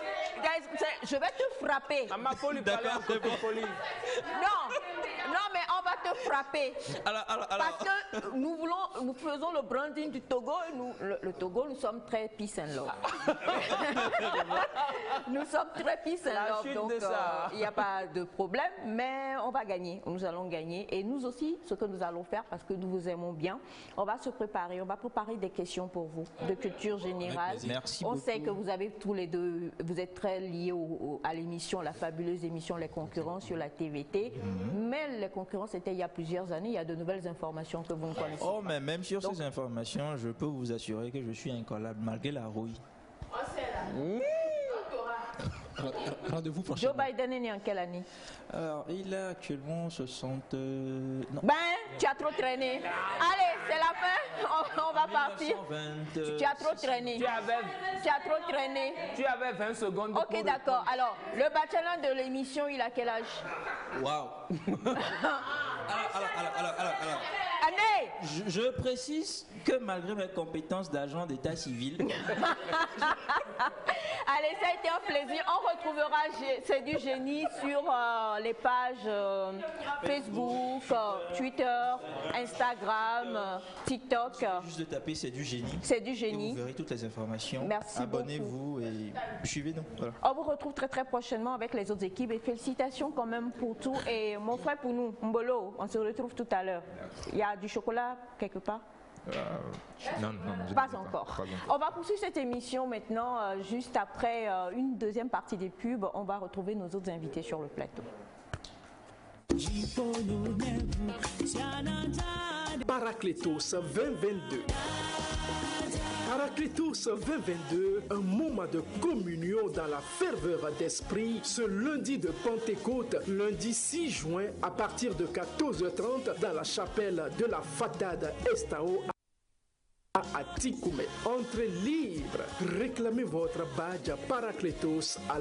Je vais te frapper. Maman, faut lui parler un peu de folie. Non, mais on va te te frapper. Parce que nous faisons le branding du Togo. Le Togo, nous sommes très peace and love. Nous sommes très peace and love. Donc, il n'y a pas de problème, mais on va gagner. Nous allons gagner. Et nous aussi, ce que nous allons faire, parce que nous vous aimons bien, on va se préparer. On va préparer des questions pour vous, de culture générale. Merci on beaucoup. sait que vous avez tous les deux, vous êtes très liés à l'émission, la fabuleuse émission Les Concurrents sur la TVT. Mais Les Concurrents, c'était il y a plusieurs années. Il y a de nouvelles informations que vous ne connaissez pas. Oh, mais même sur ces informations, je peux vous assurer que je suis incollable malgré la rouille. Rendez-vous prochainement. Joe Biden est né en quelle année? Alors, il a actuellement 60... non. Ben, tu as trop traîné. Allez, c'est la fin. On va partir. Tu as trop traîné. Tu as trop traîné. Tu avais 20 secondes. Ok, d'accord. Alors, le bachelor de l'émission, il a quel âge? Waouh. Alors. Je précise que malgré mes compétences d'agent d'état civil... Allez, ça a été un plaisir. On retrouvera C'est du génie sur les pages Facebook, Twitter, Instagram, TikTok. Juste de taper C'est du génie. C'est du génie. Et vous verrez toutes les informations. Merci. Abonnez-vous et suivez-nous. Voilà. On vous retrouve très très prochainement avec les autres équipes et félicitations quand même pour tout. Et mon frère pour nous, Mbolo, on se retrouve tout à l'heure. Il y a du chocolat quelque part? Non, pas encore. On va poursuivre cette émission maintenant, juste après une deuxième partie des pubs. On va retrouver nos autres invités sur le plateau. Paracletos 2022. Paracletos 2022, un moment de communion dans la ferveur d'esprit, ce lundi de Pentecôte, lundi 6 juin, à partir de 14h30, dans la chapelle de la Fatade Estao à Tikoumé. Entrée libre, réclamez votre badge Paracletos à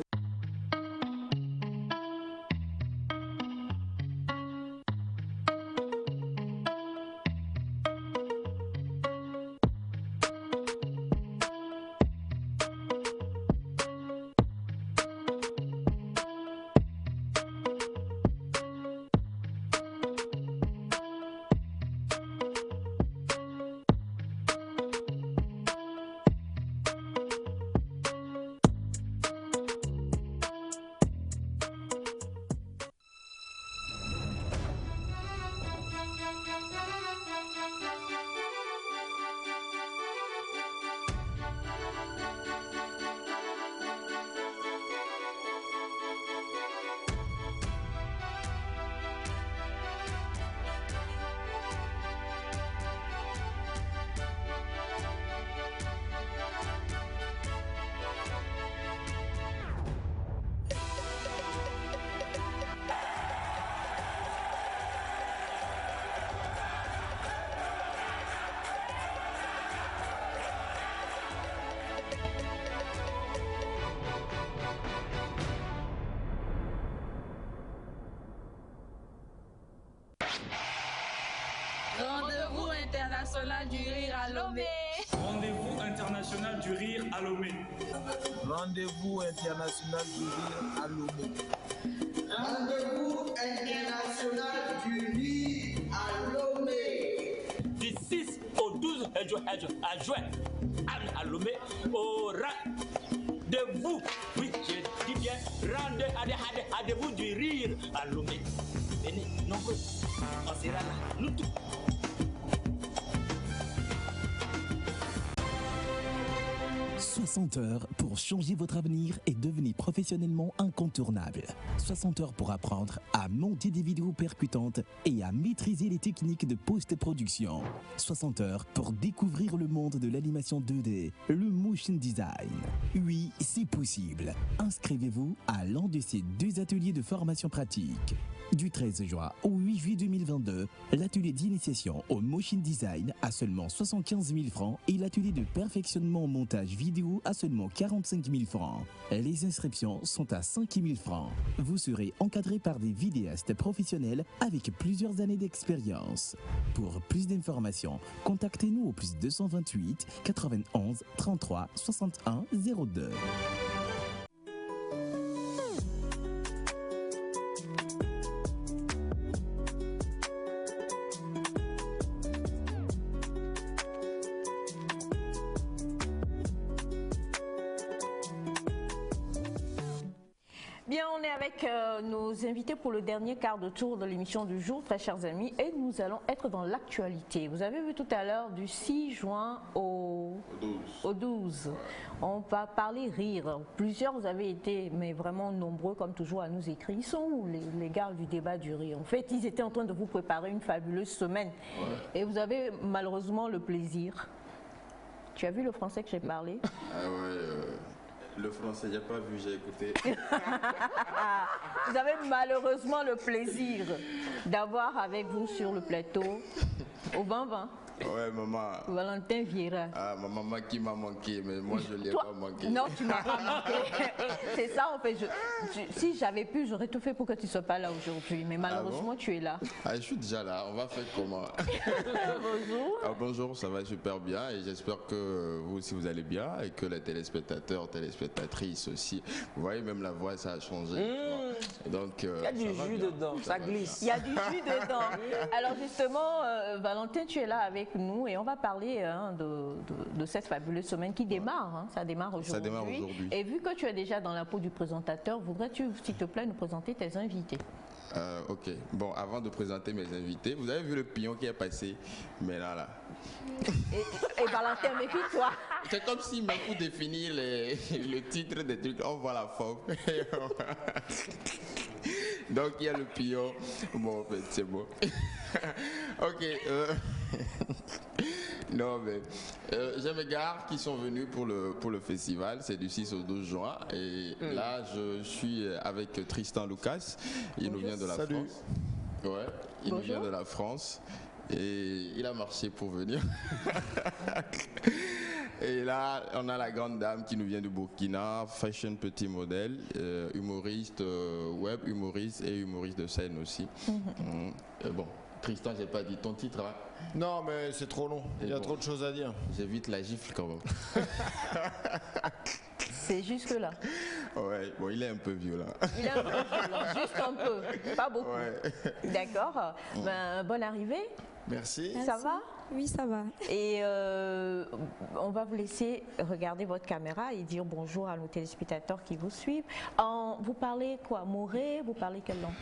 Rendez-vous international du rire à Lomé. Rendez-vous international du rire à Lomé. Rendez-vous international du rire à Lomé. Rendez-vous international du rire à Lomé. Du 6 au 12 juin à Lomé, au rendez-vous, oui, je dis bien, rendez-vous du rire à Lomé. Venez, nombreux, on sera là, nous tous. « 60 heures pour changer votre avenir et devenir professionnellement incontournable. 60 heures pour apprendre à monter des vidéos percutantes et à maîtriser les techniques de post-production. 60 heures pour découvrir le monde de l'animation 2D, le motion design. Oui, c'est possible. Inscrivez-vous à l'un de ces deux ateliers de formation pratique. Du 13 juin au 8 juillet 2022, l'atelier d'initiation au motion design à seulement 75 000 francs et l'atelier de perfectionnement au montage vidéo à seulement 45 000 francs. Les inscriptions sont à 5 000 francs. Vous serez encadré par des vidéastes professionnels avec plusieurs années d'expérience. Pour plus d'informations, contactez-nous au plus 228 91 33 61 02. avec nos invités pour le dernier quart de tour de l'émission du jour, très chers amis, et nous allons être dans l'actualité. Vous avez vu tout à l'heure du 6 juin au 12. On va parler rire. Plusieurs, vous avez été, mais vraiment nombreux, comme toujours, à nous écrire. Ils sont où, les gars du débat du rire? En fait, ils étaient en train de vous préparer une fabuleuse semaine. Et vous avez malheureusement le plaisir. Tu as vu le français que j'ai parlé? Ah ouais, le français, j'ai pas vu, j'ai écouté. Vous avez malheureusement le plaisir d'avoir avec vous sur le plateau, au 20-20. Ouais, maman. Valentin Vieira. Ah, ma maman qui m'a manqué, mais moi je ne l'ai pas manqué. Non, tu m'as pas manqué. C'est ça, en fait. Si j'avais pu, j'aurais tout fait pour que tu ne sois pas là aujourd'hui. Mais malheureusement, tu es là. Ah, je suis déjà là. On va faire comment? Bonjour. Ah, bonjour, ça va super bien. Et j'espère que vous aussi vous allez bien. Et que les téléspectateurs, téléspectatrices aussi. Vous voyez, même la voix, ça a changé. Donc, il y a du jus dedans, ça glisse. Il y a du jus dedans. Alors justement, Valentin, tu es là avec nous et on va parler de cette fabuleuse semaine qui démarre. Hein. Ça démarre aujourd'hui. Et vu que tu es déjà dans la peau du présentateur, voudrais-tu, s'il te plaît, nous présenter tes invités? Ok. Bon, avant de présenter mes invités, vous avez vu le pion qui est passé? Mais là. Et Valentin, méfie-toi. C'est comme si, même pour définir le titre des trucs, on voit la forme. Donc, il y a le pion. Bon, en fait, c'est bon. Ok. Non, mais j'ai mes gars qui sont venus pour le festival. C'est du 6 au 12 juin. Et là, je suis avec Tristan Lucas. Il nous vient de la France. Ouais, il nous vient de la France. Et il a marché pour venir. Et là, on a la grande dame qui nous vient du Burkina, fashion petit modèle, humoriste web, humoriste et humoriste de scène aussi. Bon, Tristan, j'ai pas dit ton titre. Hein? Non, mais c'est trop long. Il y a trop de choses à dire. J'évite la gifle quand même. C'est jusque là. Ouais, bon, il est un peu violent. Il est un peu violent, juste un peu, pas beaucoup. Ouais. D'accord. Ben, bonne arrivée. Merci. Ça va? Oui, ça va. Et on va vous laisser regarder votre caméra et dire bonjour à nos téléspectateurs qui vous suivent. Vous parlez quoi? Moré? Vous parlez quelle langue?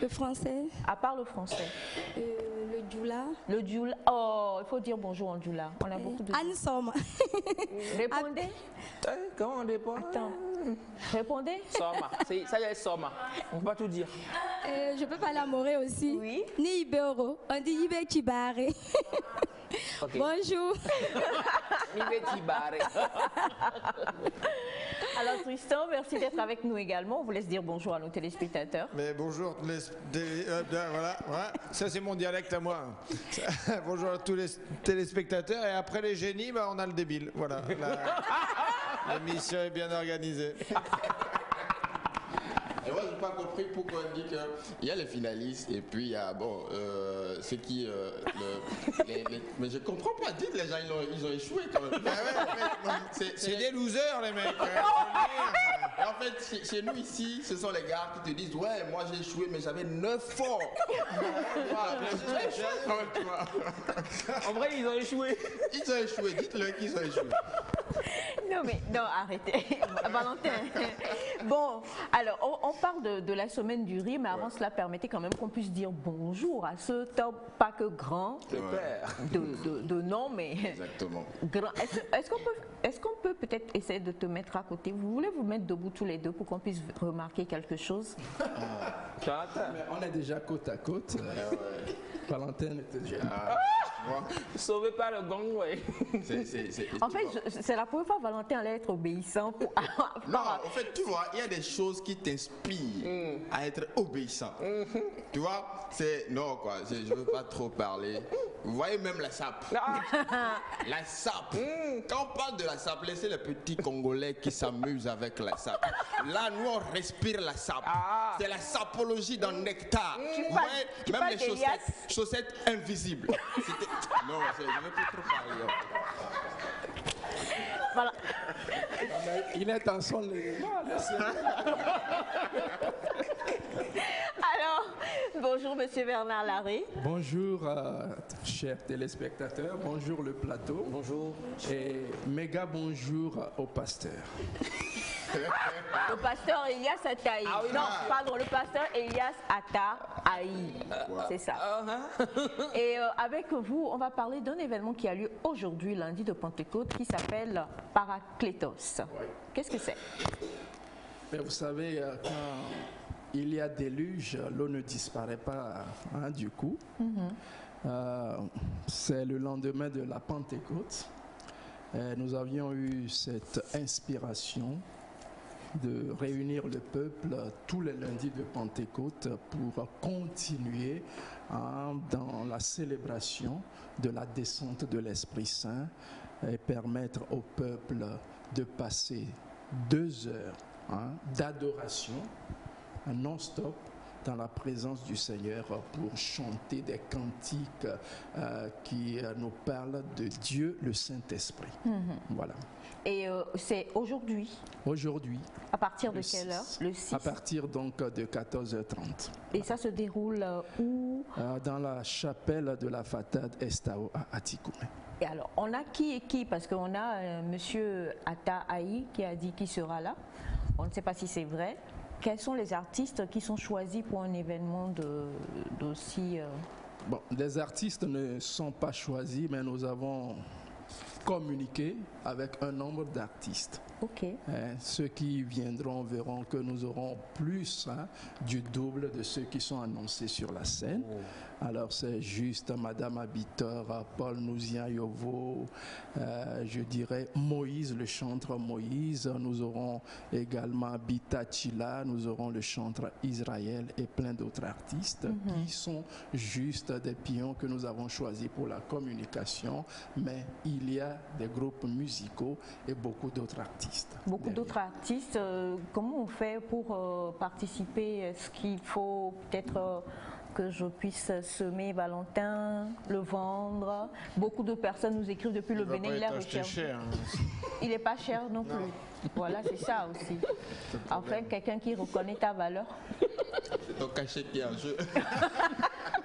Le français. À part le français? Le djoula. Le djoula. Oh, il faut dire bonjour en djoula. On a beaucoup de... Anne Soma. Répondez. Comment on répond? Attends. Répondez. Soma. Ça y est, Soma. On ne peut pas tout dire. Je peux parler à Moré aussi. Oui. Ni Ibero. On dit Ibe Kibare. Okay. Bonjour. Alors Tristan, merci d'être avec nous également. On vous laisse dire bonjour à nos téléspectateurs. Mais bonjour, voilà, ça c'est mon dialecte à moi. Bonjour à tous les téléspectateurs et après les génies, bah, on a le débile. Voilà, l'émission est bien organisée. Et moi, je n'ai pas compris pourquoi on dit qu'il y a les finalistes et puis il y a ceux qui. Mais je ne comprends pas. Dites, les gens, ils ont échoué quand même. C'est des losers, les mecs. En fait, chez nous ici, ce sont les gars qui te disent ouais, moi j'ai échoué, mais j'avais 9 forts. En vrai, ils ont échoué. Ils ont échoué. Dites-le qu'ils ont échoué. Non, arrêtez. Valentin. Bon, alors, on parle de la semaine du rire, mais avant cela, permettez quand même qu'on puisse dire bonjour à ce top, pas que grand, de nom, mais exactement. Grand. Est-ce qu'on peut peut-être essayer de te mettre à côté? Vous voulez vous mettre debout tous les deux pour qu'on puisse remarquer quelque chose? Mais on est déjà côte à côte. Valentin était déjà... Sauvé par le gangway. En fait, c'est la première fois que Valentin allait être obéissant. Non, en fait, tu vois, il y a des choses qui t'inspirent à être obéissant. Tu vois, non, quoi, je ne veux pas trop parler. Vous voyez même la sape. La sape. Quand on parle de la sape, laissez les petits Congolais qui s'amusent avec la sape. Là, nous, on respire la sape. C'est la sapologie dans le nectar. Vous voyez, même les chaussettes invisibles. Non, je ne veux plus trop parler. Voilà. Il est en son. Alors, bonjour Monsieur Bernard Larrey. Bonjour chers téléspectateurs, bonjour le plateau. Bonjour. Et méga bonjour au pasteur. Le pasteur Elias Ataï. Ah oui, non, pardon, le pasteur Elias Ataï. C'est ça. Et avec vous, on va parler d'un événement qui a lieu aujourd'hui, lundi de Pentecôte, qui s'appelle Paraclétos. Qu'est-ce que c'est? Mais vous savez, quand il y a déluge, l'eau ne disparaît pas du coup. C'est le lendemain de la Pentecôte. Nous avions eu cette inspiration de réunir le peuple tous les lundis de Pentecôte pour continuer dans la célébration de la descente de l'Esprit Saint et permettre au peuple de passer 2 heures d'adoration non-stop dans la présence du Seigneur pour chanter des cantiques qui nous parlent de Dieu, le Saint-Esprit. Voilà. Et c'est aujourd'hui? Aujourd'hui. À partir de quelle heure? Le 6. À partir donc de 14h30. Et ça se déroule où? Dans la chapelle de la Fatade Estao à Atikoumé. Et alors, on a qui et qui? Parce qu'on a monsieur Ata Aï qui a dit qu'il sera là. On ne sait pas si c'est vrai. Quels sont les artistes qui sont choisis pour un événement d'aussi... Bon, les artistes ne sont pas choisis, mais nous avons communiqué avec un nombre d'artistes. Ok. Ceux qui viendront verront que nous aurons plus du double de ceux qui sont annoncés sur la scène. Alors c'est juste Madame Habiteur, Paul Nouzien Yovo, je dirais Moïse, le chanteur Moïse. Nous aurons également Bita Chila, nous aurons le chanteur Israël et plein d'autres artistes qui sont juste des pions que nous avons choisis pour la communication. Mais il y a des groupes musicaux et beaucoup d'autres artistes. Beaucoup d'autres artistes. Comment on fait pour participer? Est-ce qu'il faut peut-être... que je puisse semer Valentin, le vendre? Beaucoup de personnes nous écrivent depuis le Bénin. Il est recherché. Il n'est pas cher non plus. Voilà, c'est ça aussi. Enfin, quelqu'un qui reconnaît ta valeur. C'est ton cachet qui est en jeu.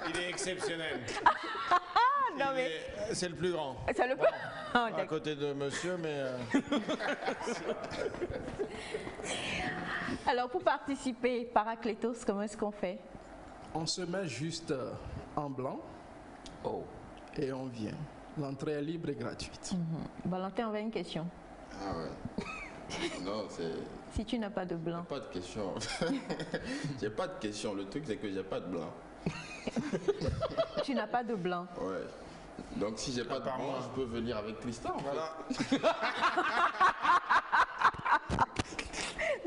Il est exceptionnel. Non, mais... C'est le plus grand. C'est le plus grand. À côté de monsieur, mais... Alors, pour participer, Paraclétos, comment est-ce qu'on fait? On se met juste en blanc et on vient. L'entrée est libre et gratuite. Valentin, on a une question. Ah ouais. Non, c'est... Si tu n'as pas de blanc. Pas de question. J'ai pas de question. Le truc, c'est que j'ai pas de blanc. Tu n'as pas de blanc. Ouais. Donc si j'ai pas de blanc, je peux venir avec Tristan. Voilà.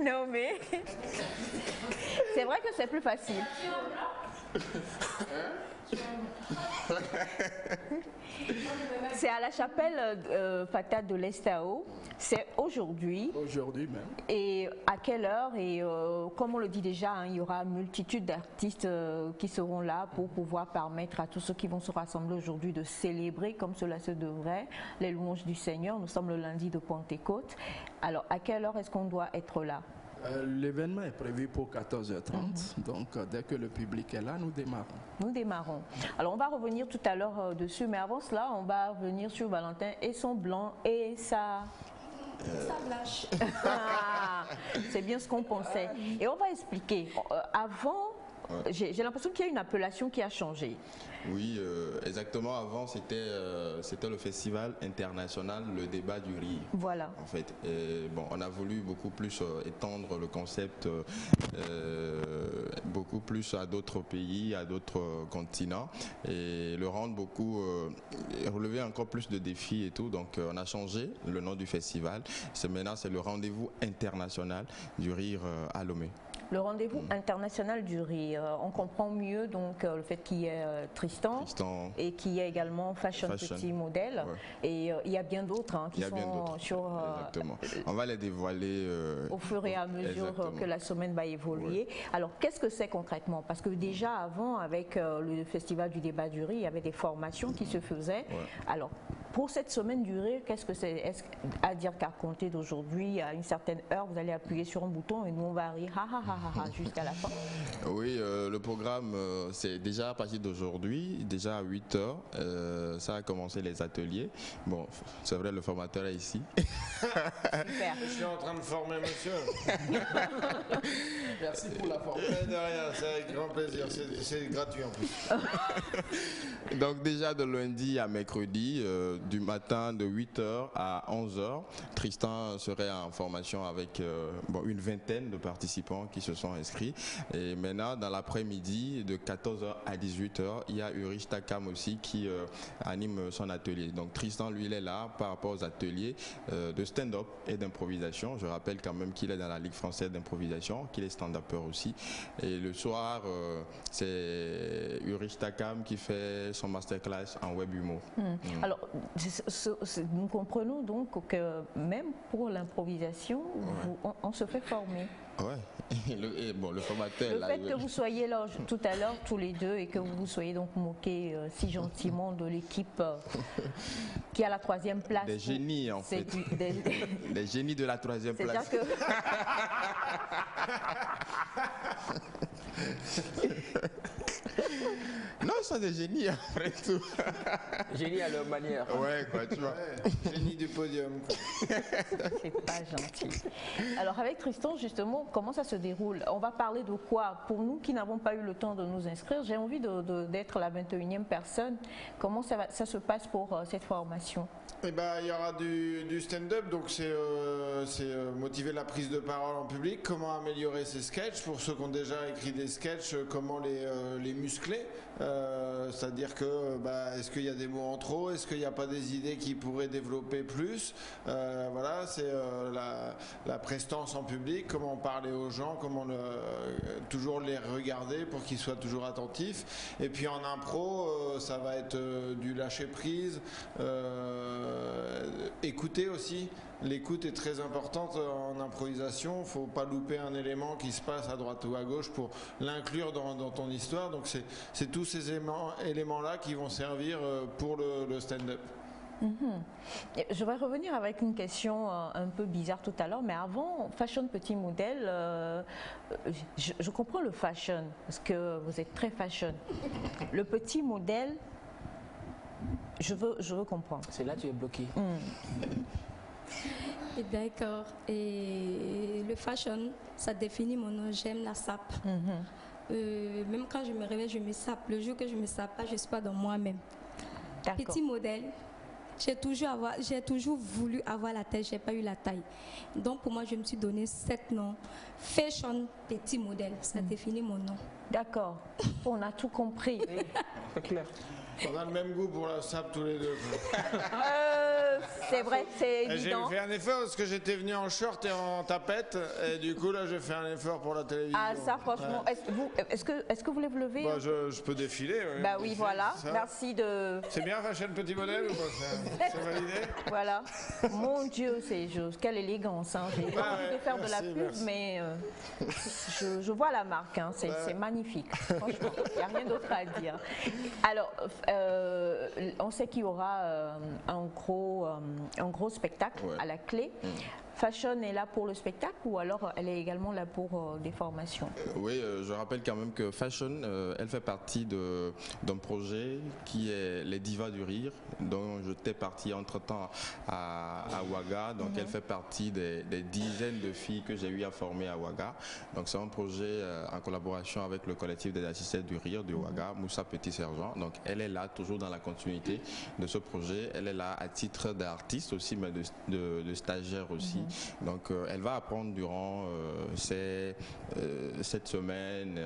Non mais c'est vrai que c'est plus facile. C'est à la chapelle Fatade de l'Estao. C'est aujourd'hui. Aujourd'hui même. Et à quelle heure? Et comme on le dit déjà, il y aura une multitude d'artistes qui seront là pour pouvoir permettre à tous ceux qui vont se rassembler aujourd'hui de célébrer comme cela se devrait les louanges du Seigneur. Nous sommes le lundi de Pentecôte. Alors à quelle heure est-ce qu'on doit être là? L'événement est prévu pour 14h30, donc dès que le public est là, nous démarrons. Nous démarrons. Alors on va revenir tout à l'heure dessus, mais avant cela, on va revenir sur Valentin et son blanc et sa... Ça blanche. C'est bien ce qu'on pensait. Et on va expliquer. Avant, j'ai l'impression qu'il y a une appellation qui a changé. Oui, exactement. Avant, c'était le festival international, le débat du rire. Voilà. En fait, bon, on a voulu beaucoup plus étendre le concept beaucoup plus à d'autres pays, à d'autres continents, et le rendre beaucoup, relever encore plus de défis et tout. Donc, on a changé le nom du festival. Maintenant, c'est le rendez-vous international du rire à Lomé. Le rendez-vous international du rire. On comprend mieux donc le fait qu'il y ait Tristan et qu'il y ait également Fashion Petit Modèle. Ouais. Et il y a bien d'autres qui sont sur... Exactement. On va les dévoiler au fur et à mesure que la semaine va évoluer. Ouais. Alors, qu'est-ce que c'est concrètement? Parce que déjà avant, avec le Festival du débat du rire, il y avait des formations qui se faisaient. Ouais. Alors, Pour cette semaine du rire, qu'est-ce que c'est? Est-ce à dire qu'à compter d'aujourd'hui, à une certaine heure, vous allez appuyer sur un bouton et nous on va rire jusqu'à la fin? Oui, le programme, c'est déjà à partir d'aujourd'hui, déjà à 8h. Ça a commencé les ateliers. Bon, c'est vrai, le formateur est ici. Super. Je suis en train de former monsieur. Merci pour la formation. De rien, c'est avec grand plaisir. C'est gratuit en plus. Donc déjà de lundi à mercredi, du matin de 8h à 11h, Tristan serait en formation avec une vingtaine de participants qui se sont inscrits. Et maintenant, dans l'après-midi, de 14h à 18h, il y a Urich Takam aussi qui anime son atelier. Donc Tristan, lui, il est là par rapport aux ateliers de stand-up et d'improvisation. Je rappelle quand même qu'il est dans la Ligue française d'improvisation, qu'il est stand-upper aussi. Et le soir, c'est Urich Takam qui fait son masterclass en web humour. Alors, nous comprenons donc que même pour l'improvisation, on se fait former. Ouais, le formateur. Le fait que vous soyez là tout à l'heure tous les deux et que vous vous soyez donc moqué si gentiment de l'équipe qui a la 3e place. Des génies en fait. Des génies de la 3e place. C'est-à-dire que... Non, ils sont des génies après tout. Génies à leur manière. Ouais, quoi, tu vois. Ouais, génie du podium. C'est pas gentil. Alors avec Tristan, justement, comment ça se déroule? On va parler de quoi? Pour nous qui n'avons pas eu le temps de nous inscrire, j'ai envie d'être la 21e personne. Comment ça se passe pour cette formation? Eh ben, il y aura du stand-up, donc c'est motiver la prise de parole en public, comment améliorer ses sketchs, pour ceux qui ont déjà écrit des sketchs, comment les muscler, c'est-à-dire que est-ce qu'il y a des mots en trop, est-ce qu'il n'y a pas des idées qui pourraient développer plus, voilà, c'est la prestance en public, comment parler aux gens, comment toujours les regarder pour qu'ils soient toujours attentifs, et puis en impro, ça va être du lâcher prise, écouter aussi. L'écoute est très importante en improvisation. Il ne faut pas louper un élément qui se passe à droite ou à gauche pour l'inclure dans ton histoire. Donc c'est tous ces éléments-là qui vont servir pour le stand-up. Je vais revenir avec une question un peu bizarre tout à l'heure, mais avant, fashion petit modèle, je comprends le fashion, parce que vous êtes très fashion. Le petit modèle, je veux comprendre. C'est là que tu es bloqué. D'accord. Et le fashion, ça définit mon nom. J'aime la sape. Même quand je me réveille, je me sape. Le jour que je me sape pas, je ne suis pas dans moi-même. Petit modèle. J'ai toujours voulu avoir la taille, j'ai pas eu la taille. Donc pour moi, je me suis donné 7 noms. Fashion, petit modèle, ça définit mon nom. D'accord, on a tout compris. C'est clair. On a le même goût pour la sape tous les deux. C'est vrai, c'est évident. J'ai fait un effort parce que j'étais venu en short et en tapette et du coup là j'ai fait un effort pour la télévision. Ah ça franchement, est-ce que vous voulez vous lever? Je peux défiler. Oui, bah oui voilà, merci de... C'est bien fashion petit modèle ou pas? C'est validé? Voilà, mon Dieu, quelle élégance. Hein. J'ai pas envie de faire de la pub mais je vois la marque, hein. C'est magnifique. Franchement, il n'y a rien d'autre à dire. Alors, on sait qu'il y aura un gros spectacle à la clé. Fashion est là pour le spectacle ou alors elle est également là pour des formations? Oui, je rappelle quand même que Fashion, elle fait partie d'un projet qui est les Divas du Rire, dont j'étais parti entre-temps à Ouaga. Donc elle fait partie des dizaines de filles que j'ai eu à former à Ouaga. Donc c'est un projet en collaboration avec le collectif des assistants du Rire de Ouaga, Moussa Petit-Sergent. Donc elle est là toujours dans la continuité de ce projet. Elle est là à titre d'artiste aussi, mais de stagiaire aussi. Donc elle va apprendre durant cette semaine,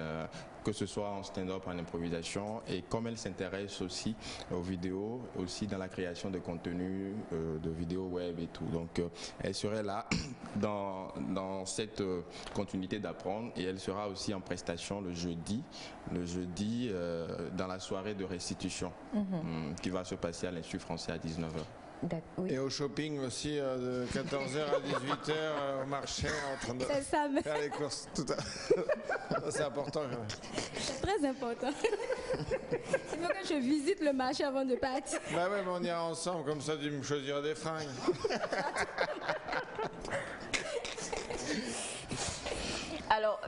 que ce soit en stand-up, en improvisation, et comme elle s'intéresse aussi aux vidéos, aussi dans la création de contenu, de vidéos web et tout. Donc elle serait là dans cette continuité d'apprendre, et elle sera aussi en prestation le jeudi dans la soirée de restitution qui va se passer à l'Institut français à 19h. Et au shopping aussi, de 14h à 18h au marché, en train de C'est ça, mais... faire les courses. C'est important. C'est très important. Il faut que je visite le marché avant de partir. Bah ouais, mais on ira ensemble, comme ça tu me choisiras des fringues. Alors,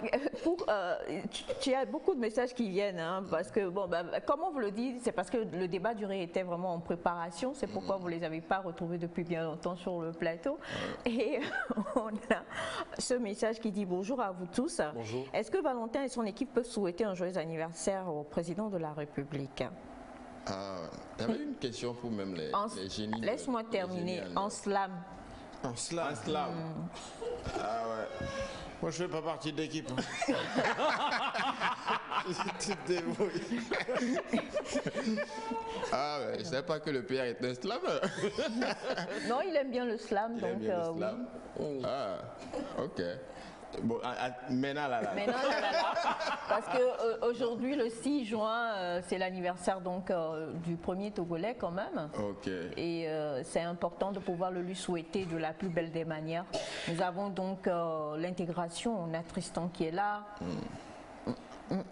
tu as beaucoup de messages qui viennent, hein, parce que, bon, comme on vous le dit, c'est parce que le débat du riz était vraiment en préparation, c'est pourquoi vous ne les avez pas retrouvés depuis bien longtemps sur le plateau. Et on a ce message qui dit bonjour à vous tous. Bonjour. Est-ce que Valentin et son équipe peuvent souhaiter un joyeux anniversaire au président de la République? Il y avait une question pour même les génies. Laisse-moi terminer. En slam. En slam. En slam. Ah ouais. Moi, je fais pas partie de l'équipe. Tu te débrouilles. Ah ouais, je savais pas que le père était un slam. Non, il aime bien le slam, donc aime bien le slam. Oui. Ah, ok. Bon, maintenant là. Parce que aujourd'hui, le 6 juin, c'est l'anniversaire donc du premier Togolais quand même. Ok. Et c'est important de pouvoir le lui souhaiter de la plus belle des manières. Nous avons donc l'intégration. On a Tristan qui est là. On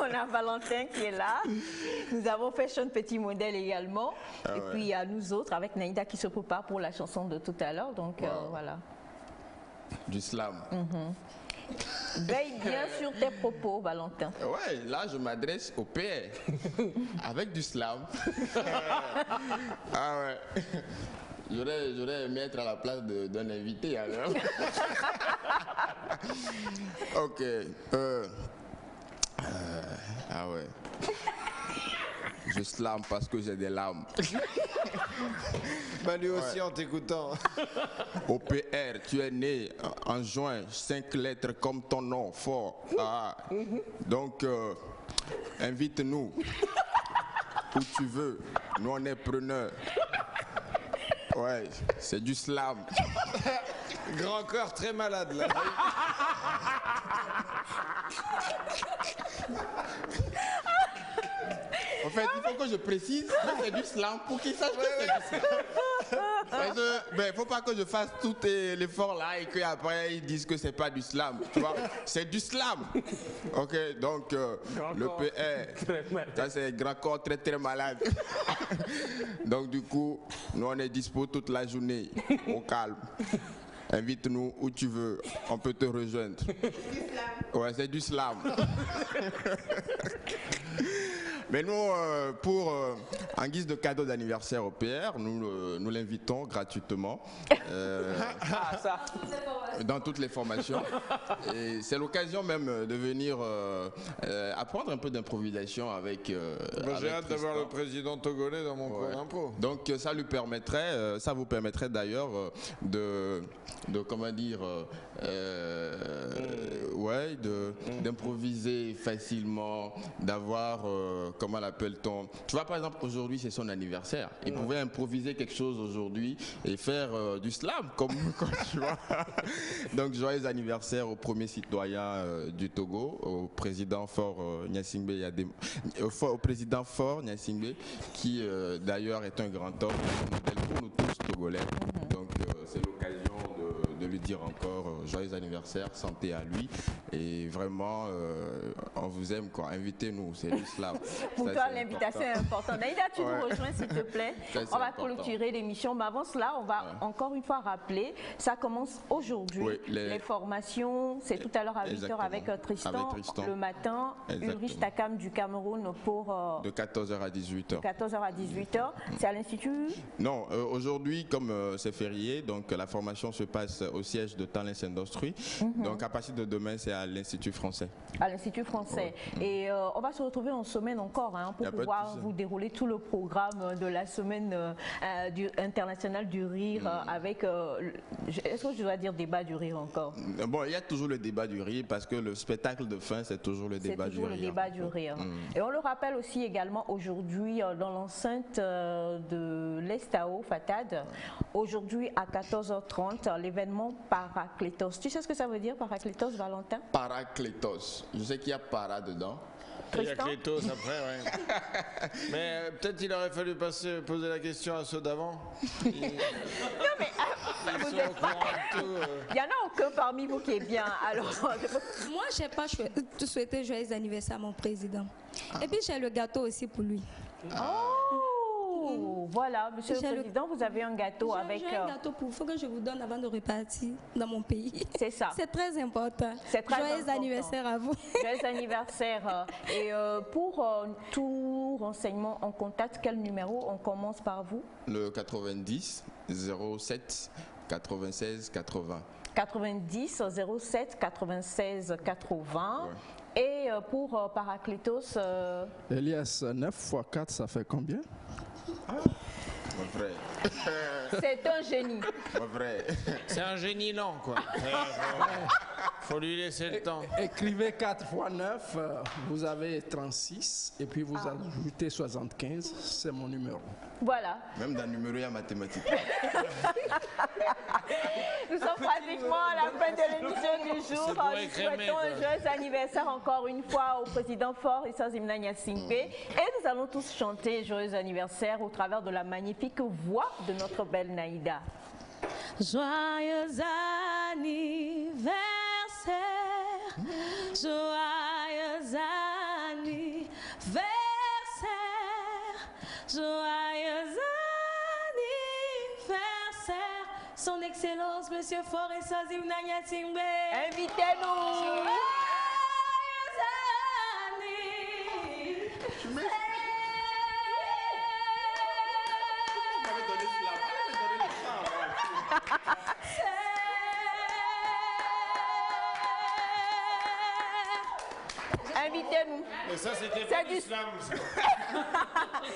a Valentin qui est là. Nous avons Fashion Petit Modèle également. Ah et puis il y a nous autres avec Naïda qui se prépare pour la chanson de tout à l'heure. Donc voilà. Du slam. Veille bien sur tes propos, Valentin. Ouais, là je m'adresse au père avec du slam. Ah ouais. J'aurais aimé être à la place d'un invité alors. Ok. Ah ouais. Je slam parce que j'ai des larmes. Bah lui aussi en t'écoutant. Au PR, tu es né en juin, 5 lettres comme ton nom, fort. Ah. Donc, invite-nous où tu veux. Nous, on est preneurs. Ouais, c'est du slam. Grand corps très malade là. En fait, il faut que je précise que c'est du slam pour qu'ils sachent que c'est du slam. Mais faut pas que je fasse tout l'effort là et qu'après ils disent que c'est pas du slam. Tu vois, c'est du slam. Ok, donc le PR, ça c'est grand corps très très malade. Donc du coup, nous on est dispo toute la journée, au calme. Invite-nous où tu veux, on peut te rejoindre. Ouais, c'est du slam. Mais nous, en guise de cadeau d'anniversaire au PR, nous l'invitons gratuitement dans toutes les formations. Et c'est l'occasion même de venir apprendre un peu d'improvisation avec. J'ai hâte d'avoir le président togolais dans mon cours d'impro. Donc ça lui permettrait, ça vous permettrait d'ailleurs de comment dire, d'improviser facilement, d'avoir comment l'appelle-t-on? Tu vois, par exemple, aujourd'hui, c'est son anniversaire. Il pouvait improviser quelque chose aujourd'hui et faire du slam, comme tu vois. Donc, joyeux anniversaire au premier citoyen du Togo, au président Faure Gnassingbé au président Faure Gnassingbé, qui d'ailleurs est un grand homme, un modèle pour nous tous togolais. Donc, c'est l'occasion de lui dire encore joyeux anniversaire, santé à lui. Et vraiment, on vous aime, quoi. Invitez-nous, c'est du slam. Pour toi, l'invitation est importante. Naïda, tu nous rejoins, s'il te plaît. On va clôturer l'émission. Mais avant cela, on va encore une fois rappeler, ça commence aujourd'hui. Oui, les formations, c'est tout à l'heure à 8h avec Tristan. Le matin, Ulrich Takam du Cameroun pour... de 14h à 18h. 14h à 18h. C'est à l'Institut? Non, aujourd'hui, comme c'est férié, donc la formation se passe au siège de Talents Industries. Donc à partir de demain, c'est à l'Institut français. À l'Institut français. Et on va se retrouver en semaine encore pour pouvoir vous dérouler tout le programme de la semaine internationale du rire avec, est-ce que je dois dire débat du rire encore? Bon, il y a toujours le débat du rire parce que le spectacle de fin, c'est toujours le débat du rire. C'est toujours le débat du rire. Et on le rappelle aussi également aujourd'hui dans l'enceinte de l'Estao Fatad, aujourd'hui à 14h30, l'événement Paraclétos. Tu sais ce que ça veut dire, Paraclétos, Valentin? Paraclétos. Je sais qu'il y a para dedans. Il y a Clétos après, ouais. Mais peut-être il aurait fallu poser la question à ceux d'avant. Non, mais vous êtes pas... Il n'y en a aucun parmi vous qui est bien. Alors, moi, je n'ai pas souhaité joyeux anniversaire à mon président. Et puis, j'ai le gâteau aussi pour lui. Oh, voilà, monsieur le président, vous avez un gâteau avec... J'ai un gâteau pour... Il faut que je vous donne avant de repartir dans mon pays. C'est ça. C'est très important. C'est très Joyeux important. anniversaire à vous. Joyeux anniversaire. Et pour tout renseignement en contact, quel numéro? On commence par vous. Le 90 07 96 80. 90 07 96 80. Ouais. Et pour Paraclétos... Elias, 9 x 4, ça fait combien? Vrai. C'est un génie. Vrai. C'est un génie lent, quoi. Faut lui laisser le temps. Écrivez 4 x 9, vous avez 36, et puis vous ajoutez 75, c'est mon numéro. Voilà. Même dans le numéro, il y a mathématiques. Nous sommes pratiquement à la fin de l'émission du jour. Nous souhaitons un joyeux anniversaire encore une fois au président Fort Issa Zimnanya Simpe. Et nous allons tous chanter joyeux anniversaire au travers de la magnifique voix de notre belle Naïda. Joyeux anniversaire, joyeux anniversaire, joyeux anniversaire, son Excellence Monsieur Fort Issa Zimnanya Simbe. Invitez-nous. Invitez-nous. Et ça, c'était pas l'islam.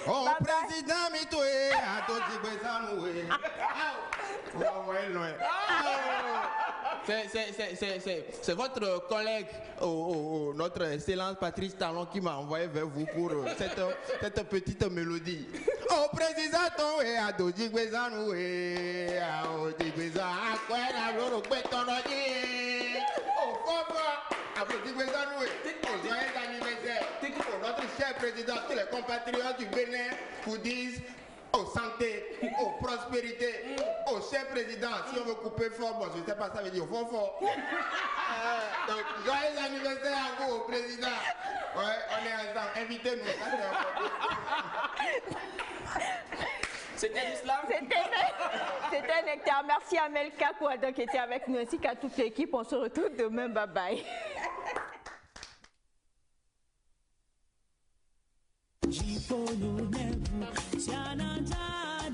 Oh, président Mitoué, à toi, c'est votre collègue, notre excellence Patrice Talon, qui m'a envoyé vers vous pour cette petite mélodie. Oh, président, et à Doji Gwezanoué, à Doji Gwezanoué, à Doji Gwezanoué, joyeux anniversaire pour notre cher président, tous les compatriotes du Bénin vous disent aux santé, aux prospérités, au cher président. Si on veut couper fort, bon, je ne sais pas, ça veut dire fort fort. Donc, joyeux anniversaire à vous, au président. Ouais, on est ensemble. Invitez-nous. C'était l'islam. C'était Nectar. Merci à Melka Kouada qui était avec nous ainsi qu'à toute l'équipe. On se retrouve demain. Bye bye.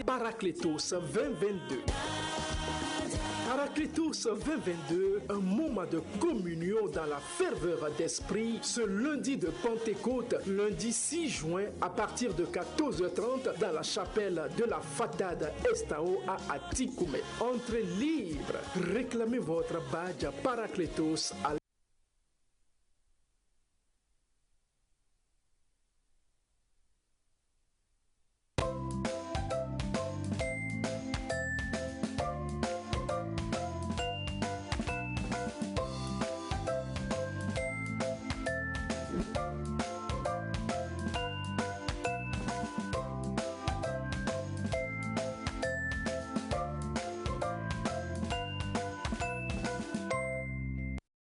Paraclétos 2022. Paraclétos 2022, un moment de communion dans la ferveur d'esprit, ce lundi de Pentecôte, lundi 6 juin, à partir de 14h30, dans la chapelle de la Fatade Estao à Atikoumé. Entrée libre. Réclamez votre badge Paraclétos à